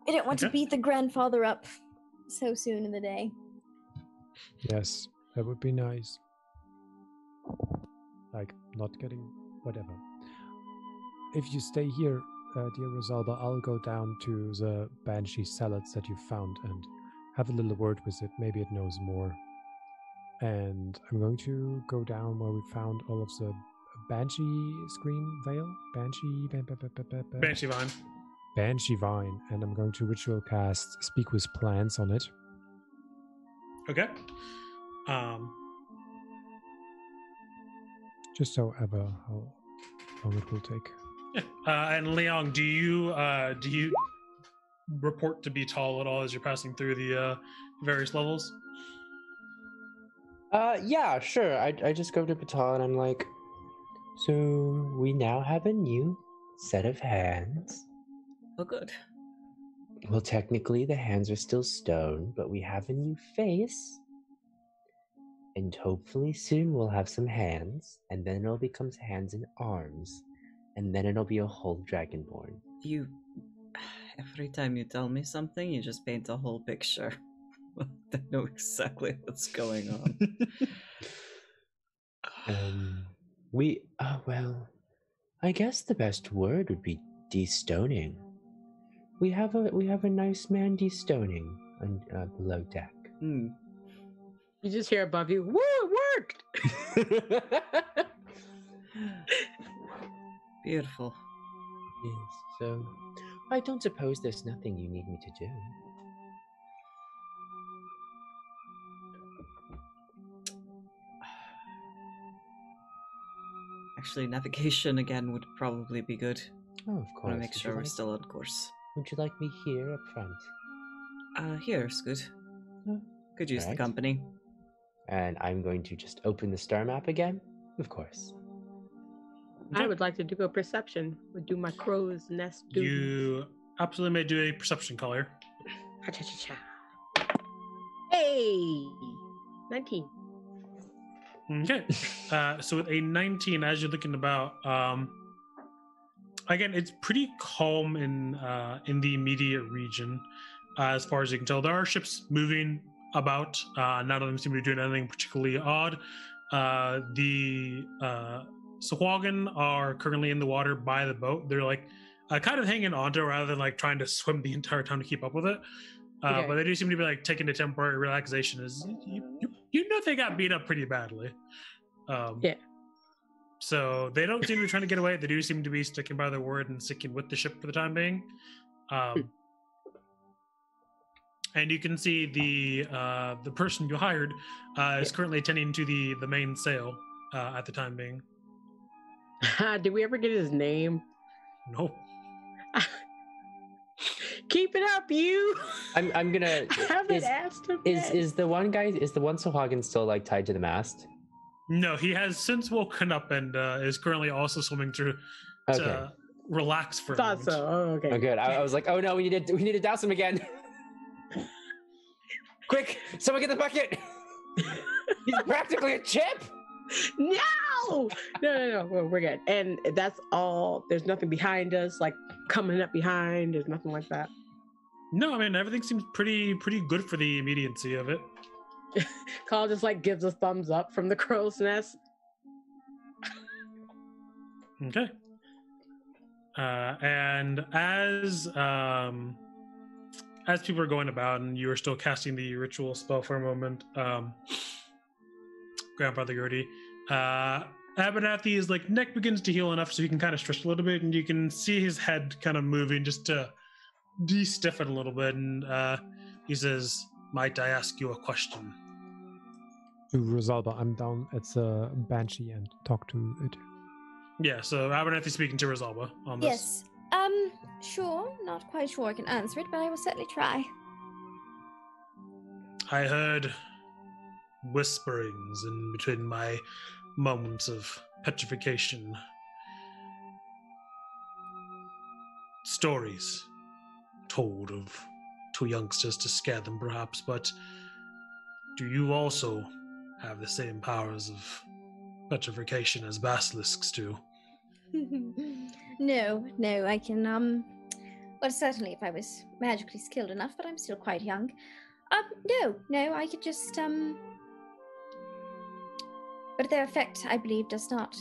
I don't want to beat the grandfather up so soon in the day. Yes, that would be nice. Like, not getting whatever. If you stay here, dear Rosalba, I'll go down to the banshee salads that you found and have a little word with it. Maybe it knows more. And I'm going to go down where we found all of the banshee scream veil. Banshee Vine. Banshee Vine. And I'm going to ritual cast Speak with Plants on it. Okay. Just however how long it will take. Yeah. And Leong, do you report to be tall at all as you're passing through the various levels? Yeah, sure. I just go to Patal and I'm like, so we now have a new set of hands. Oh, good. Well, technically the hands are still stone, but we have a new face. And hopefully soon we'll have some hands, and then it'll become hands and arms, and then it'll be a whole dragonborn. Every time you tell me something, you just paint a whole picture. I know exactly what's going on. Well, I guess the best word would be destoning. We have a nice Mandy stoning on below deck. Hmm. You just hear above you, woo, it worked! Beautiful. Yes, so I don't suppose there's nothing you need me to do. Actually, navigation again would probably be good. Oh, of I course. want to make sure we're still on course. Would you like me here up front? Here's good. Oh, Could use the alright. company. And I'm going to just open the star map again. Of course. I would like to do a perception. Would do my crow's nest duties. You absolutely may do a perception color. Ha-cha-cha-cha. Hey! 19. Okay. So with a 19, as you're looking about, again, it's pretty calm in the immediate region. As far as you can tell, there are ships moving about. None of them seem to be doing anything particularly odd. The Sahuagin are currently in the water by the boat. They're like kind of hanging onto it rather than like trying to swim the entire time to keep up with it. Okay. But they do seem to be like taking a temporary relaxation. As you know, they got beat up pretty badly. Yeah. So they don't seem to be trying to get away. They do seem to be sticking by their word and sticking with the ship for the time being. And you can see the person you hired is currently attending to the main sail at the time being. Did we ever get his name? Nope. Keep it up, you! I'm gonna. I haven't asked him yet. Is the one Sahuagin still like tied to the mast? No, he has since woken up and is currently also swimming through to Okay. relax for a Thought moment. so. Oh, okay. Oh, good. I was like, oh no, we need to douse him again. Quick, someone get the bucket. He's practically a chip. No! No. We're good. And that's all. There's nothing behind us, like coming up behind. There's nothing like that. No, I mean everything seems pretty good for the immediacy of it. Carl just like gives a thumbs up from the crow's nest. Okay. And as people are going about and you are still casting the ritual spell for a moment, Grandfather Gertie, Abernathy's like neck begins to heal enough so he can kind of stretch a little bit, and you can see his head kind of moving just to de-stiffen a little bit, and he says, "Might I ask you a question?" To Rosalba, I'm down at the Banshee and talk to it. Yeah, so Abernathy's speaking to Rosalba on this. Yes. Sure. Not quite sure I can answer it, but I will certainly try. I heard whisperings in between my moments of petrification. Stories told of two youngsters to scare them, perhaps, but do you also have the same powers of petrification as basilisks do? No, I can, well, certainly if I was magically skilled enough, but I'm still quite young. No, I could just, but their effect, I believe, does not,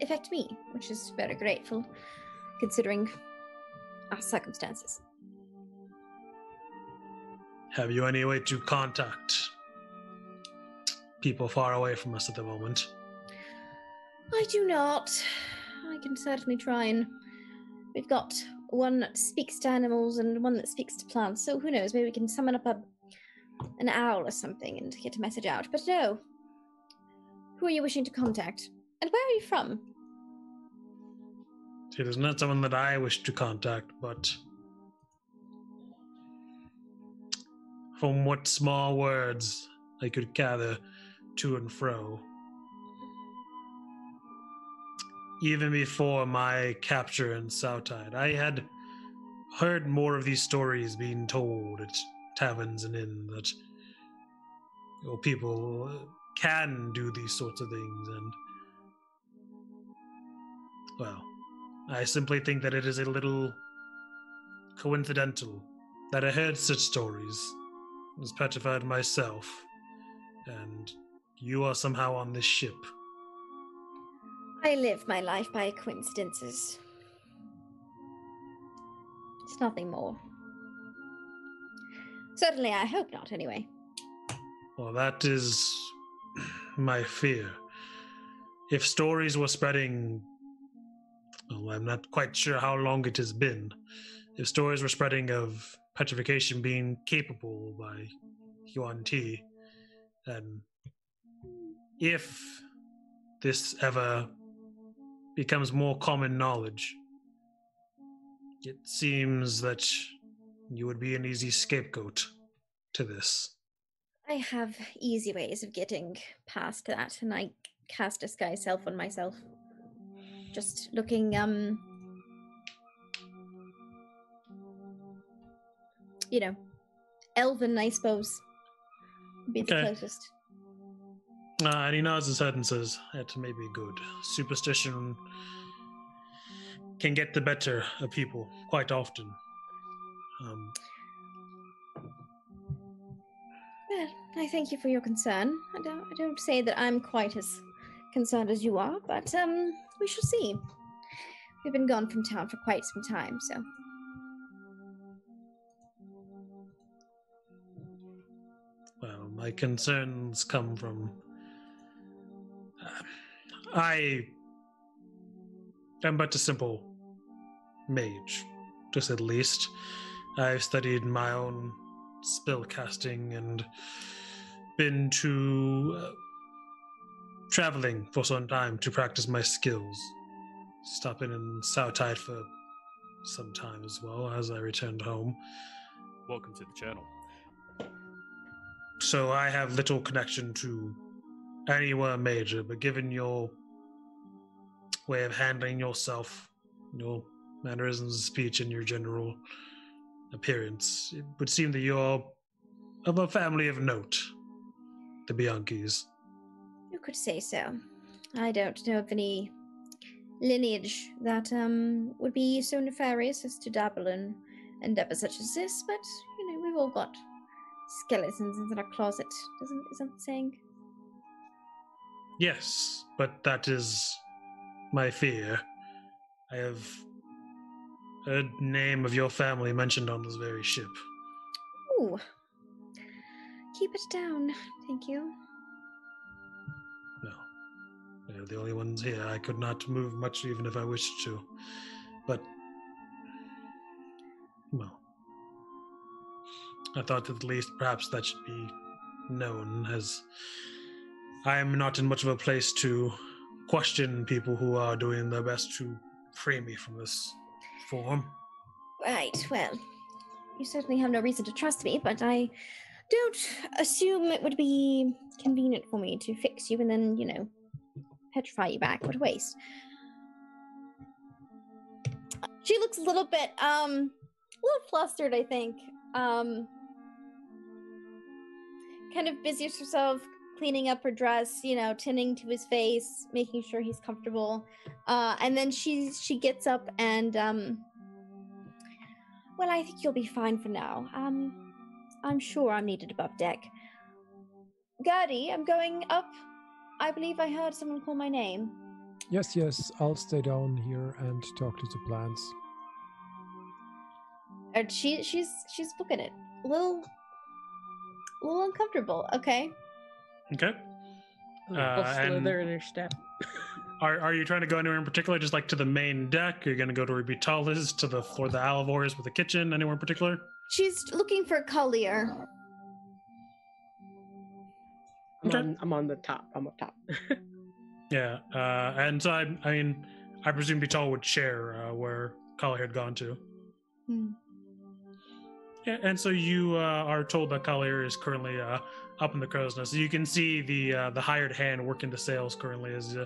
affect me, which is very grateful, considering our circumstances. Have you any way to contact people far away from us at the moment? I do not. I can certainly try, and we've got one that speaks to animals and one that speaks to plants, so who knows, maybe we can summon up an owl or something and get a message out. But no. Who are you wishing to contact? And where are you from? It is not someone that I wish to contact, but from what small words I could gather to and fro, even before my capture in Southside, I had heard more of these stories being told at taverns and inns that people can do these sorts of things, and well, I simply think that it is a little coincidental that I heard such stories, was petrified myself, and you are somehow on this ship. I live my life by coincidences. It's nothing more. Certainly, I hope not, anyway. Well, that is my fear. If stories were spreading, well, I'm not quite sure how long it has been. If stories were spreading of petrification being capable by Yuan Ti, then if this ever becomes more common knowledge, it seems that you would be an easy scapegoat to this. I have easy ways of getting past that, and I cast Disguise Self on myself. Just looking, elven, I suppose, would be the closest. And he nods his head and says, that may be good. Superstition can get the better of people quite often. Well, I thank you for your concern. I don't say that I'm quite as concerned as you are, but we shall see. We've been gone from town for quite some time, so. Well, my concerns come from... I am but a simple mage, to say the least. I've studied my own spell casting and been to traveling for some time to practice my skills. Stopping in Southide for some time as well as I returned home. Welcome to the channel. So I have little connection to anyone major, but given your way of handling yourself, your mannerisms of speech, and your general appearance, it would seem that you're of a family of note, the Bianchis. You could say so. I don't know of any lineage that would be so nefarious as to dabble in endeavors such as this, but we've all got skeletons in our closet, isn't the saying? Yes, but that is my fear. I have heard the name of your family mentioned on this very ship. Ooh. Keep it down, thank you. No. They're the only ones here. I could not move much even if I wished to. But, well, I thought that at least perhaps that should be known, as I am not in much of a place to question people who are doing their best to free me from this form. Right, well, you certainly have no reason to trust me, but I don't assume it would be convenient for me to fix you and then, petrify you back. What a waste. She looks a little bit flustered, I think. Kind of busies herself cleaning up her dress, tending to his face, making sure he's comfortable. And then she gets up and, well, I think you'll be fine for now. I'm sure I'm needed above deck. Gertie, I'm going up. I believe I heard someone call my name. Yes, I'll stay down here and talk to the plants. She's looking at it. A little uncomfortable. Okay. Okay. Slither in her step. Are you trying to go anywhere in particular, just like to the main deck? Are you going to go to where Bital is, to the floor of the Alivores with the kitchen? Anywhere in particular? She's looking for Collier. I'm on the top. I'm up top. Yeah. And so, I presume Bital would share where Collier had gone to. Hmm. Yeah, and so you are told that Collier is currently up in the crow's nest. So you can see the hired hand working the sails currently as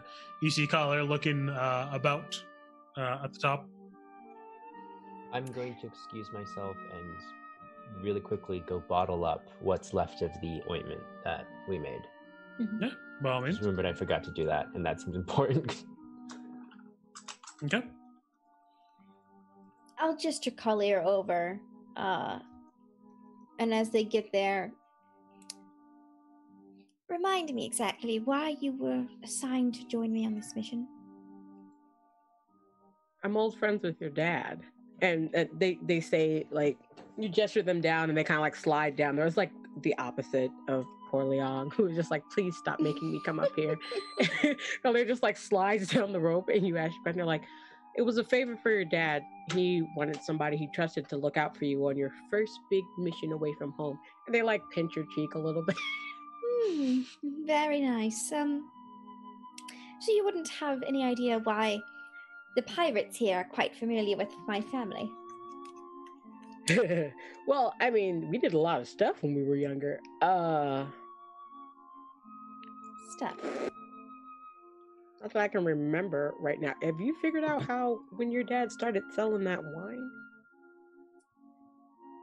you see Collier looking about at the top. I'm going to excuse myself and really quickly go bottle up what's left of the ointment that we made. Mm-hmm. Yeah, by all means. Just remembered I forgot to do that, and that seems important. Okay. I'll gesture Collier over, and as they get there, remind me exactly why you were assigned to join me on this mission. I'm old friends with your dad, and they say, like, you gesture them down and they kind of like slide down. There's like the opposite of poor Leon, who is just like, please stop making me come up here. And they're just like slides down the rope, and you ask your question, they're like, it was a favor for your dad. He wanted somebody he trusted to look out for you on your first big mission away from home. And they like pinch your cheek a little bit. Very nice. So you wouldn't have any idea why the pirates here are quite familiar with my family? Well, I mean, we did a lot of stuff when we were younger. Stuff. That's what I can remember right now. Have you figured out how, when your dad started selling that wine?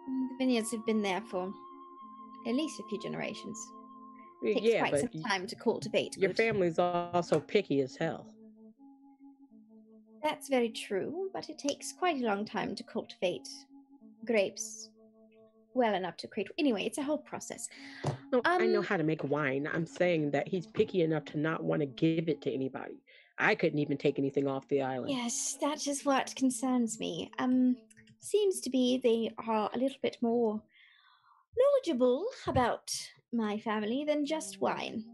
The vineyards have been there for at least a few generations. It takes Yeah, quite but some time to cultivate. your good. family's also picky as hell. That's very true, but it takes quite a long time to cultivate grapes well enough to create. Anyway, it's a whole process. No, I know how to make wine. I'm saying that he's picky enough to not want to give it to anybody. I couldn't even take anything off the island. Yes, that is what concerns me. Seems to be they are a little bit more knowledgeable about my family than just wine.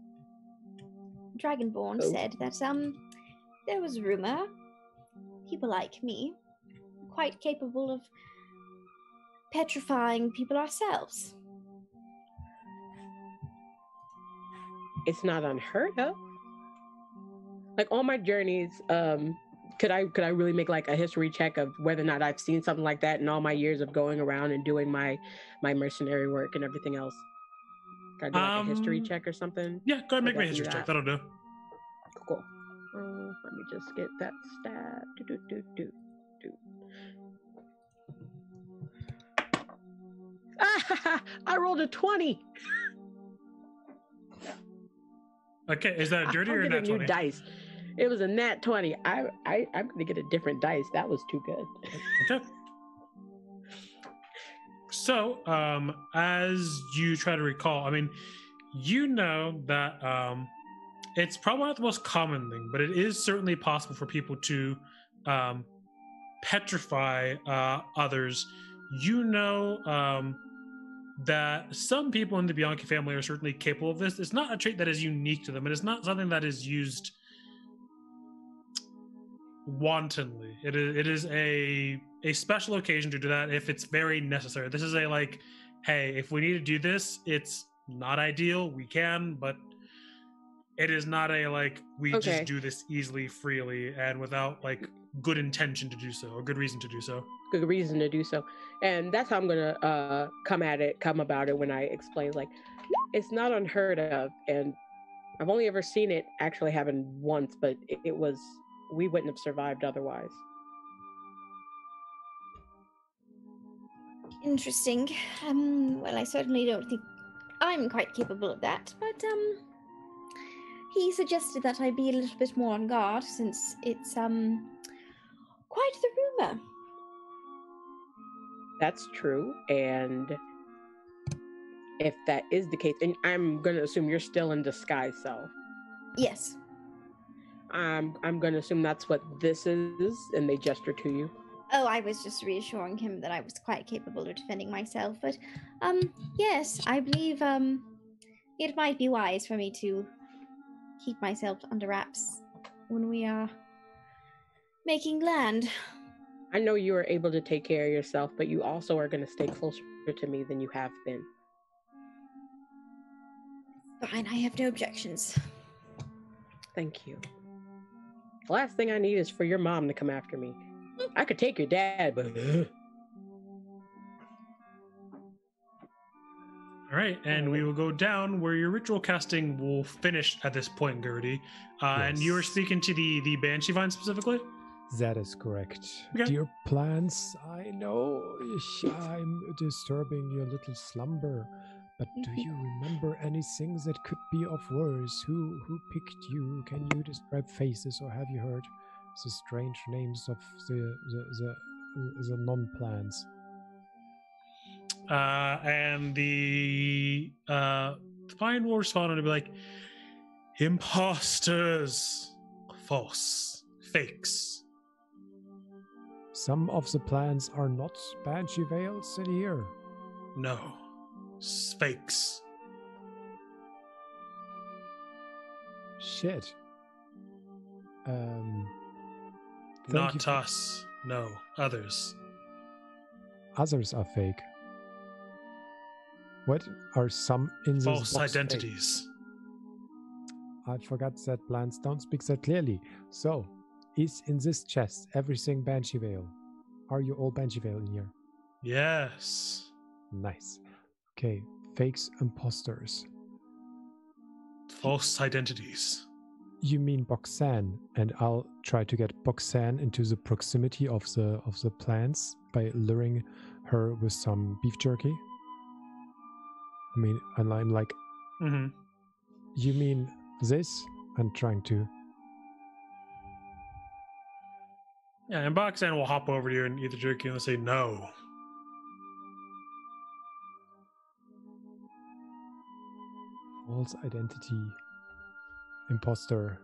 Dragonborn said that there was rumor people like me quite capable of petrifying people ourselves. It's not unheard of. Like, all my journeys, could I really make like a history check of whether or not I've seen something like that in all my years of going around and doing my mercenary work and everything else? Can I do like a history check or something? Yeah, go ahead and make me a history check. That'll do. Cool. Let me just get that stat. I rolled a 20. Okay, is that a dirty or a nat 20? New dice. It was a nat 20. I'm gonna get a different dice. That was too good. Okay. So, as you try to recall, I mean, you know that it's probably not the most common thing, but it is certainly possible for people to petrify others. You know that some people in the Bianchi family are certainly capable of this. It's not a trait that is unique to them, and it's not something that is used wantonly. It is a special occasion to do that if it's very necessary. This is a like, hey, if we need to do this, it's not ideal, we can, but it is not a like we just do this easily, freely, and without like good intention to do so or good reason to do so. Good reason to do so. And that's how I'm gonna come about it when I explain, like, it's not unheard of, and I've only ever seen it actually happen once, but it was, we wouldn't have survived otherwise. Interesting. Well, I certainly don't think I'm quite capable of that, but he suggested that I be a little bit more on guard since it's quite the rumor. That's true, and if that is the case, and I'm going to assume you're still in disguise, so. Yes. I'm going to assume that's what this is, and they gesture to you. Oh, I was just reassuring him that I was quite capable of defending myself, but yes, I believe it might be wise for me to keep myself under wraps when we are making land. I know you are able to take care of yourself, but you also are going to stay closer to me than you have been. Fine, I have no objections. Thank you. The last thing I need is for your mom to come after me. I could take your dad, but... All right, and we will go down where your ritual casting will finish at this point, Gertie. And you are speaking to the Banshee Vine specifically? That is correct. Okay. Dear plants, I know I'm disturbing your little slumber, but do you remember anything that could be of worse? Who picked you? Can you describe faces, or have you heard the strange names of the non-plants? And the Vine will respond and be like, imposters, false, fakes. some of the plants are not banshee veils in here. No. Fakes. Shit. Thank you Not for- us. No. Others. Others are fake. What are some in this False box fake? identities. I forgot that plants don't speak that clearly. So, is in this chest everything banshee veil? Are you all banshee veil in here? Yes. Nice. Okay, fakes, imposters. False identities. You mean Boxan, and I'll try to get Boxan into the proximity of the plants by luring her with some beef jerky. I mean, and I'm like, Mm-hmm. you mean this? I'm trying to. Yeah, and Boxan will hop over to you and eat the jerky and say no. False identity. Imposter.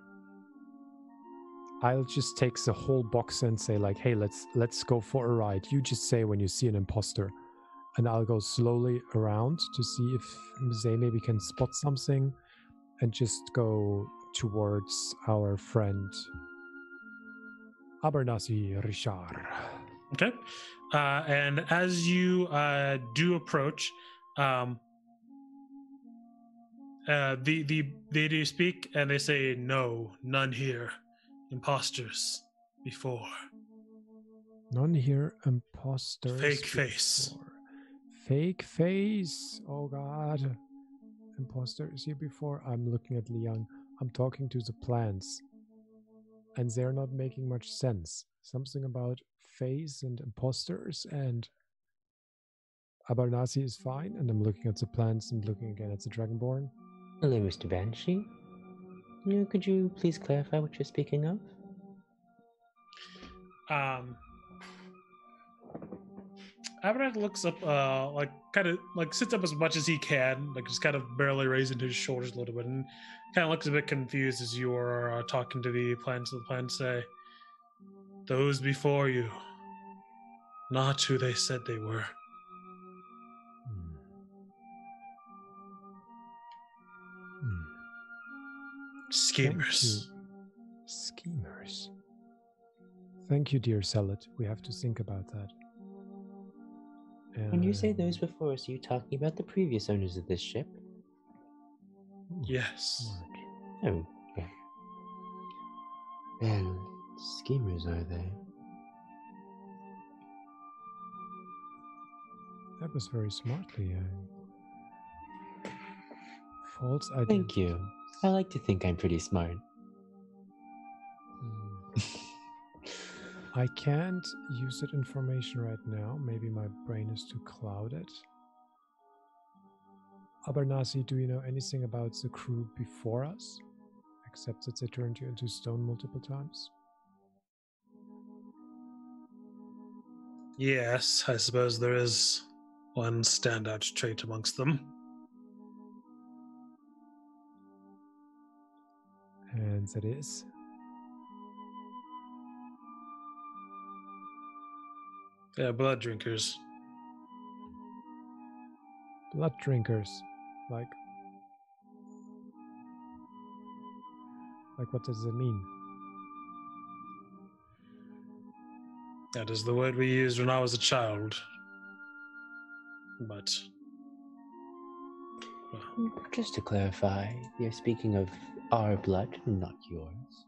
I'll just take the whole box and say like, hey, let's go for a ride. You just say when you see an imposter. And I'll go slowly around to see if they maybe can spot something and just go towards our friend Abernathy Richard. Okay. And as you do approach, they do speak and they say, no, none here. Imposters before. None here, imposters. Fake face. before. Fake face. Oh god. Imposters here before. I'm looking at Leon. I'm talking to the plants. And they're not making much sense. Something about face and imposters and Abernathy is fine. And I'm looking at the plants and looking again at the Dragonborn. Hello, Mr. Banshee. Could you please clarify what you're speaking of? Abernathy looks up, kind of sits up as much as he can, just kind of barely raising his shoulders a little bit, and kind of looks a bit confused as you are talking to the plants. The plants say, "Those before you, not who they said they were." Schemers. Thank you. Schemers. Thank you, dear Zealot. We have to think about that. When you say those before us, are you talking about the previous owners of this ship? Yes. Oh, yeah. And schemers, are they? That was very smartly. False identity. Thank you. I like to think I'm pretty smart. I can't use that information right now. Maybe my brain is too clouded. Abernathy, do you know anything about the crew before us? Except that they turned you into stone multiple times? Yes, I suppose there is one standout trait amongst them. And that is? Yeah, blood drinkers. Blood drinkers. Like what does it mean? That is the word we used when I was a child. But well, Just to clarify, you're speaking of our blood, not yours.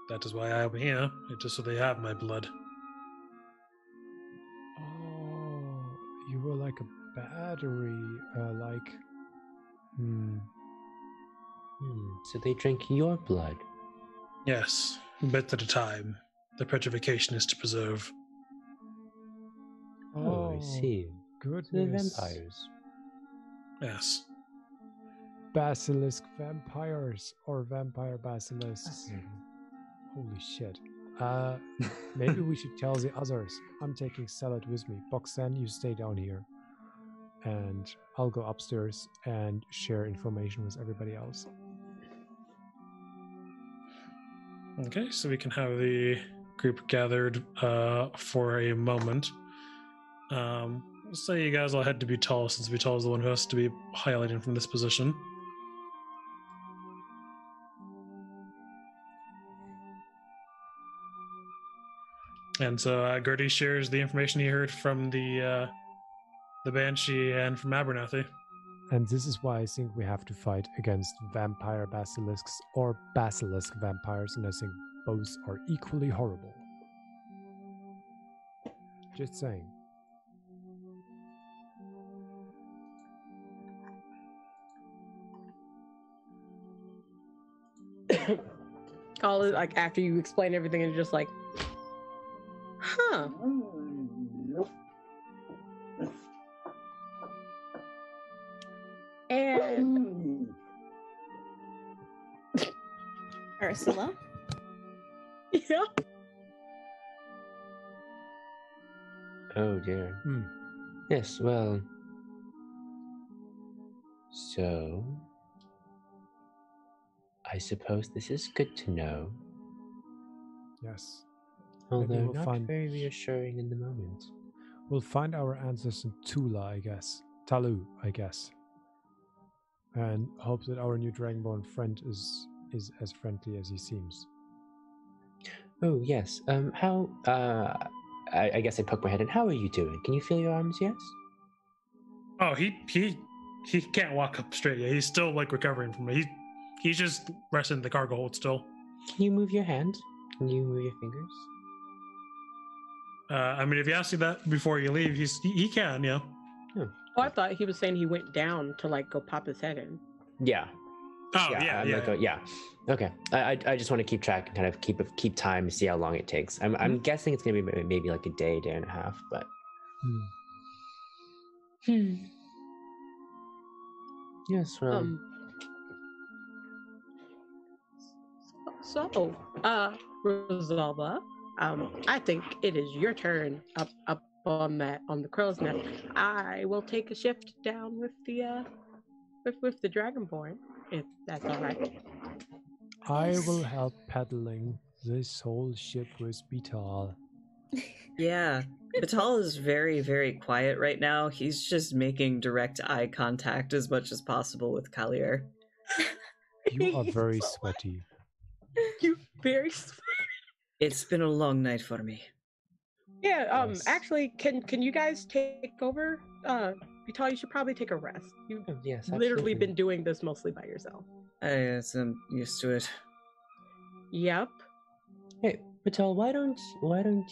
that is why I am here. It's just so they have my blood. Oh, you were like a battery, So they drink your blood. Yes, a bit at a time. The petrification is to preserve. Oh, I see. Goodness. So they're vampires. Yes. Basilisk vampires or vampire basilisks. Holy shit. Maybe we should tell the others. I'm taking Salad with me. Boxan, you stay down here. And I'll go upstairs and share information with everybody else. Okay, so we can have the group gathered for a moment. Let's say you guys all head to Butal, since Butal is the one who has to be highlighting from this position. And so Gertie shares the information he heard from the Banshee and from Abernathy. And this is why I think we have to fight against vampire basilisks or basilisk vampires, and I think both are equally horrible. Just saying. Call it like after you explain everything and just like, huh. And Ursula. yeah. Oh dear. Yes, well. So. I suppose this is good to know. Yes. Although we'll not find- very reassuring in the moment. We'll find our answers in Tula, I guess. Talu, I guess. And hope that our new Dragonborn friend is as friendly as he seems. Oh yes. How? I guess I poke my head in. How are you doing? Can you feel your arms yet? Oh, he can't walk up straight yet. He's still like recovering from it. He's just resting in the cargo hold still. Can you move your hand? Can you move your fingers? I mean, if you ask me that before you leave, he can, yeah. Oh, I thought he was saying he went down to like go pop his head in. Yeah. Oh, yeah. Yeah. Okay. I just want to keep track and kind of keep time, see how long it takes. I'm guessing it's gonna be maybe like a day and a half, but. Yes. Well. So, Rosalba, I think it is your turn up on the crow's nest. I will take a shift down with the with the Dragonborn, if that's all right. I will help peddling this whole ship with Betal. Yeah, Vital is very, very quiet right now. He's just making direct eye contact as much as possible with Kalier. You are very sweaty. You very sweaty. It's been a long night for me. Yeah, Yes. actually, can you guys take over? Vital, you should probably take a rest. You've Yes. literally Absolutely. been doing this mostly by yourself. I am used to it. Yep. Hey, Patel, why don't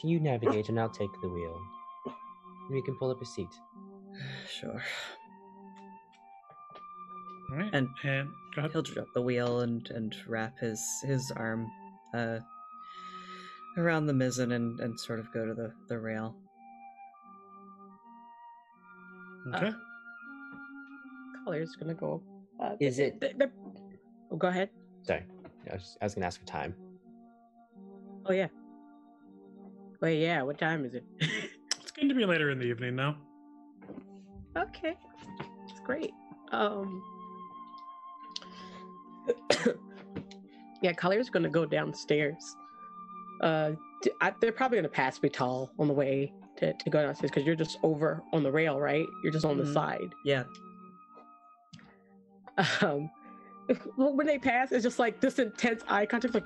you navigate and I'll take the wheel. We can pull up a seat. Sure. All right. And go ahead. he'll drop the wheel and wrap his arm around the mizzen and sort of go to the rail. Okay. Collier's gonna go. Is it- Oh, go ahead. Sorry, I was gonna ask for time. Oh yeah. Wait, yeah. What time is it? It's going to be later in the evening now. Okay, that's great. Yeah, Collier's gonna go downstairs. They're probably gonna pass Vital on the way to go downstairs because you're just over on the rail, right? You're just on the Mhm. side. Yeah. When they pass, it's just like this intense eye contact, like.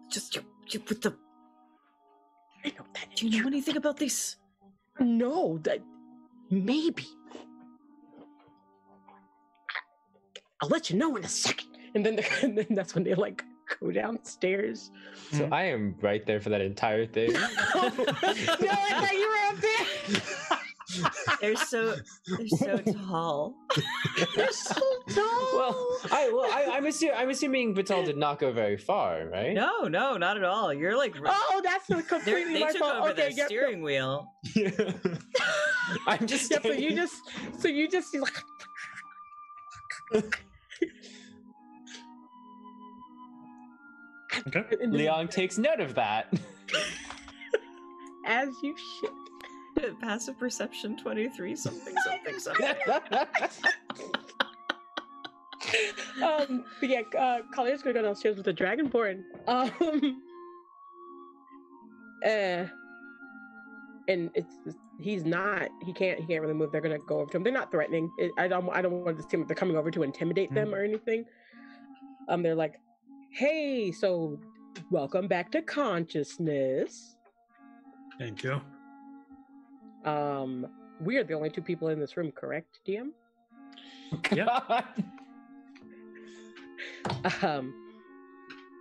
Just you with the. I know that. Do you know anything about this? No, that maybe. I'll let you know in a second. And then that's when they like go downstairs. So I am right there for that entire thing. No, I thought you were up there. They're so tall. They're so tall. I'm assuming Vital did not go very far, right? No, not at all. You're like Oh, that's completely they my took fault. over Okay, the steering wheel. Yeah. I'm just. Yeah, so you just Okay. Leon takes note of that. as you should. Passive perception 23 something. But yeah, Collier's gonna go downstairs with the Dragonborn. And he can't really move. They're gonna go over to him. They're not threatening. I don't want to seem like they're coming over to intimidate them or anything. They're like, hey, so welcome back to consciousness. Thank you. We are the only two people in this room, correct, DM? Yep.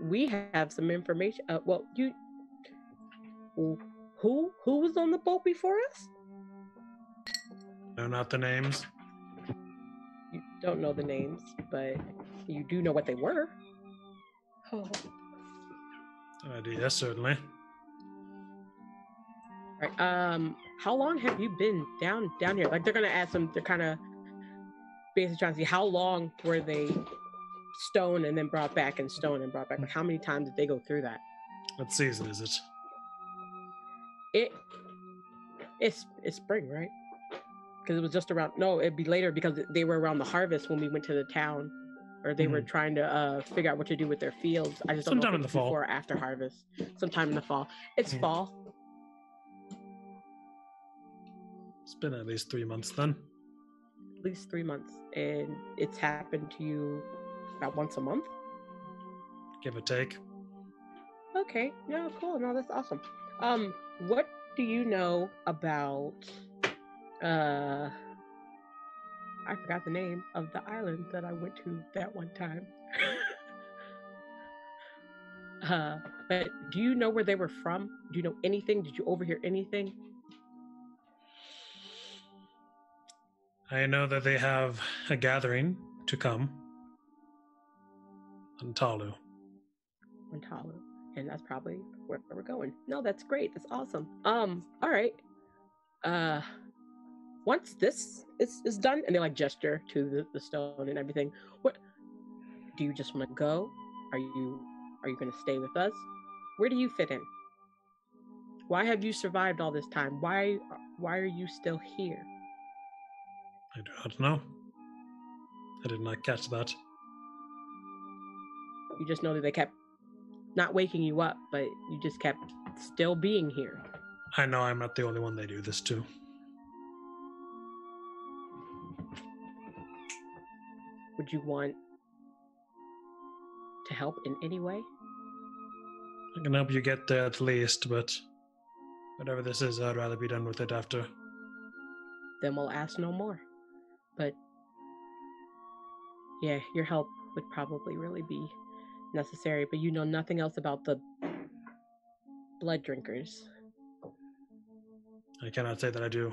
We have some information. Well, who was on the boat before us? No, not the names. You don't know the names, but you do know what they were. Oh. Yes, certainly. All right. How long have you been down here? Like, they're gonna ask them. They're kind of basically trying to see how long were they stoned and then brought back and stoned and brought back. Like, how many times did they go through that? What season is it? It's spring, right? Because it was just around. No, it'd be later because they were around the harvest when we went to the town, or they were trying to figure out what to do with their fields. I just don't know if it's before or after harvest. Sometime in the fall. It's fall. It's been at least 3 months then. At least 3 months, and it's happened to you about once a month. Give or take. Okay. No, cool. No, that's awesome. What do you know about I forgot the name of the island that I went to that one time. But do you know where they were from? Do you know anything? Did you overhear anything? I know that they have a gathering to come on Talu. On Talu. And that's probably where we're going. No, that's great. That's awesome. All right. Once this is done, and they like gesture to the stone and everything, what do you just want to go? Are you going to stay with us? Where do you fit in? Why have you survived all this time? Why are you still here? I do not know. I did not catch that. You just know that they kept not waking you up, but you just kept still being here. I know I'm not the only one they do this to. Would you want to help in any way? I can help you get there at least, but whatever this is, I'd rather be done with it after. Then we'll ask no more. But yeah, your help would probably really be necessary, but you know nothing else about the blood drinkers. I cannot say that I do.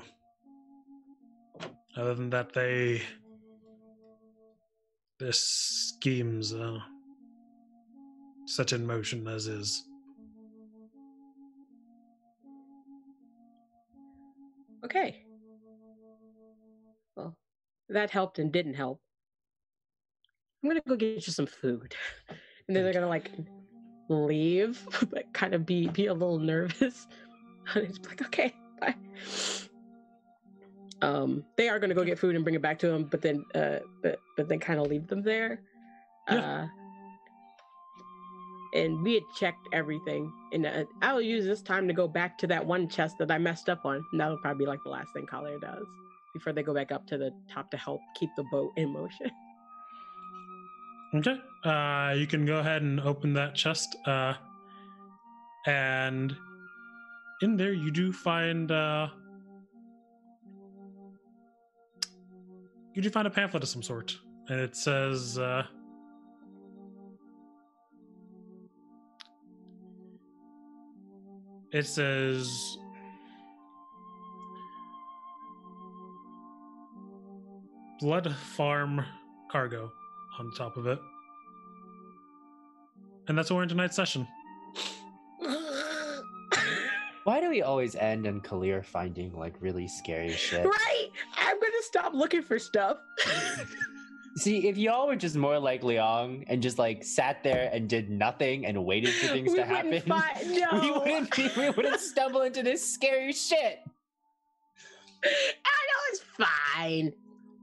Other than that, their schemes set in motion as is. Okay. Well, that helped and didn't help. I'm gonna go get you some food. And then they're gonna like leave, but kind of be a little nervous. And it's like, okay, bye. They are gonna go get food and bring it back to him, but then kind of leave them there. Yeah. And we had checked everything, and I'll use this time to go back to that one chest that I messed up on, and that'll probably be like the last thing Collier does before they go back up to the top to help keep the boat in motion. Okay. You can go ahead and open that chest, and in there you do find a pamphlet of some sort, and it says Blood Farm Cargo on the top of it. And that's where we're in tonight's session. Why do we always end on Kalir finding like really scary shit? Right! I'm gonna stop looking for stuff. See, if y'all were just more like Leong and just like sat there and did nothing and waited for things to happen, we wouldn't stumble into this scary shit. I know it's fine.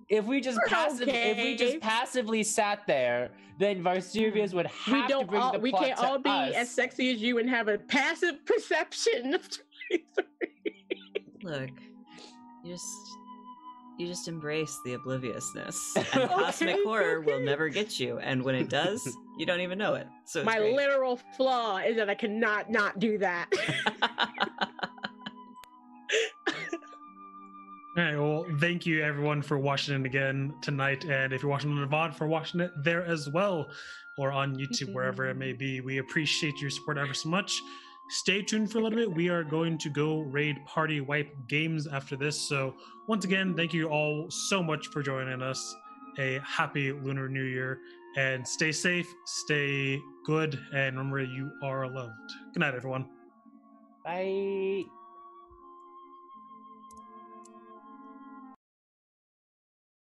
if we just passively sat there, then Varsurius would have to bring the plot we can't all be us. as sexy as you and have a passive perception of 23. Look, you just embrace the obliviousness, and cosmic horror will never get you. And when it does, you don't even know it. So it's my great. literal flaw is that I cannot not do that. All right, well, thank you everyone for watching it again tonight, and if you're watching on the VOD, for watching it there as well, or on YouTube, wherever it may be. We appreciate your support ever so much. Stay tuned for a little bit. We are going to go raid Party Wipe Games after this. So once again, thank you all so much for joining us. A happy Lunar New Year, and stay safe, stay good, and remember you are loved. Good night, everyone. Bye.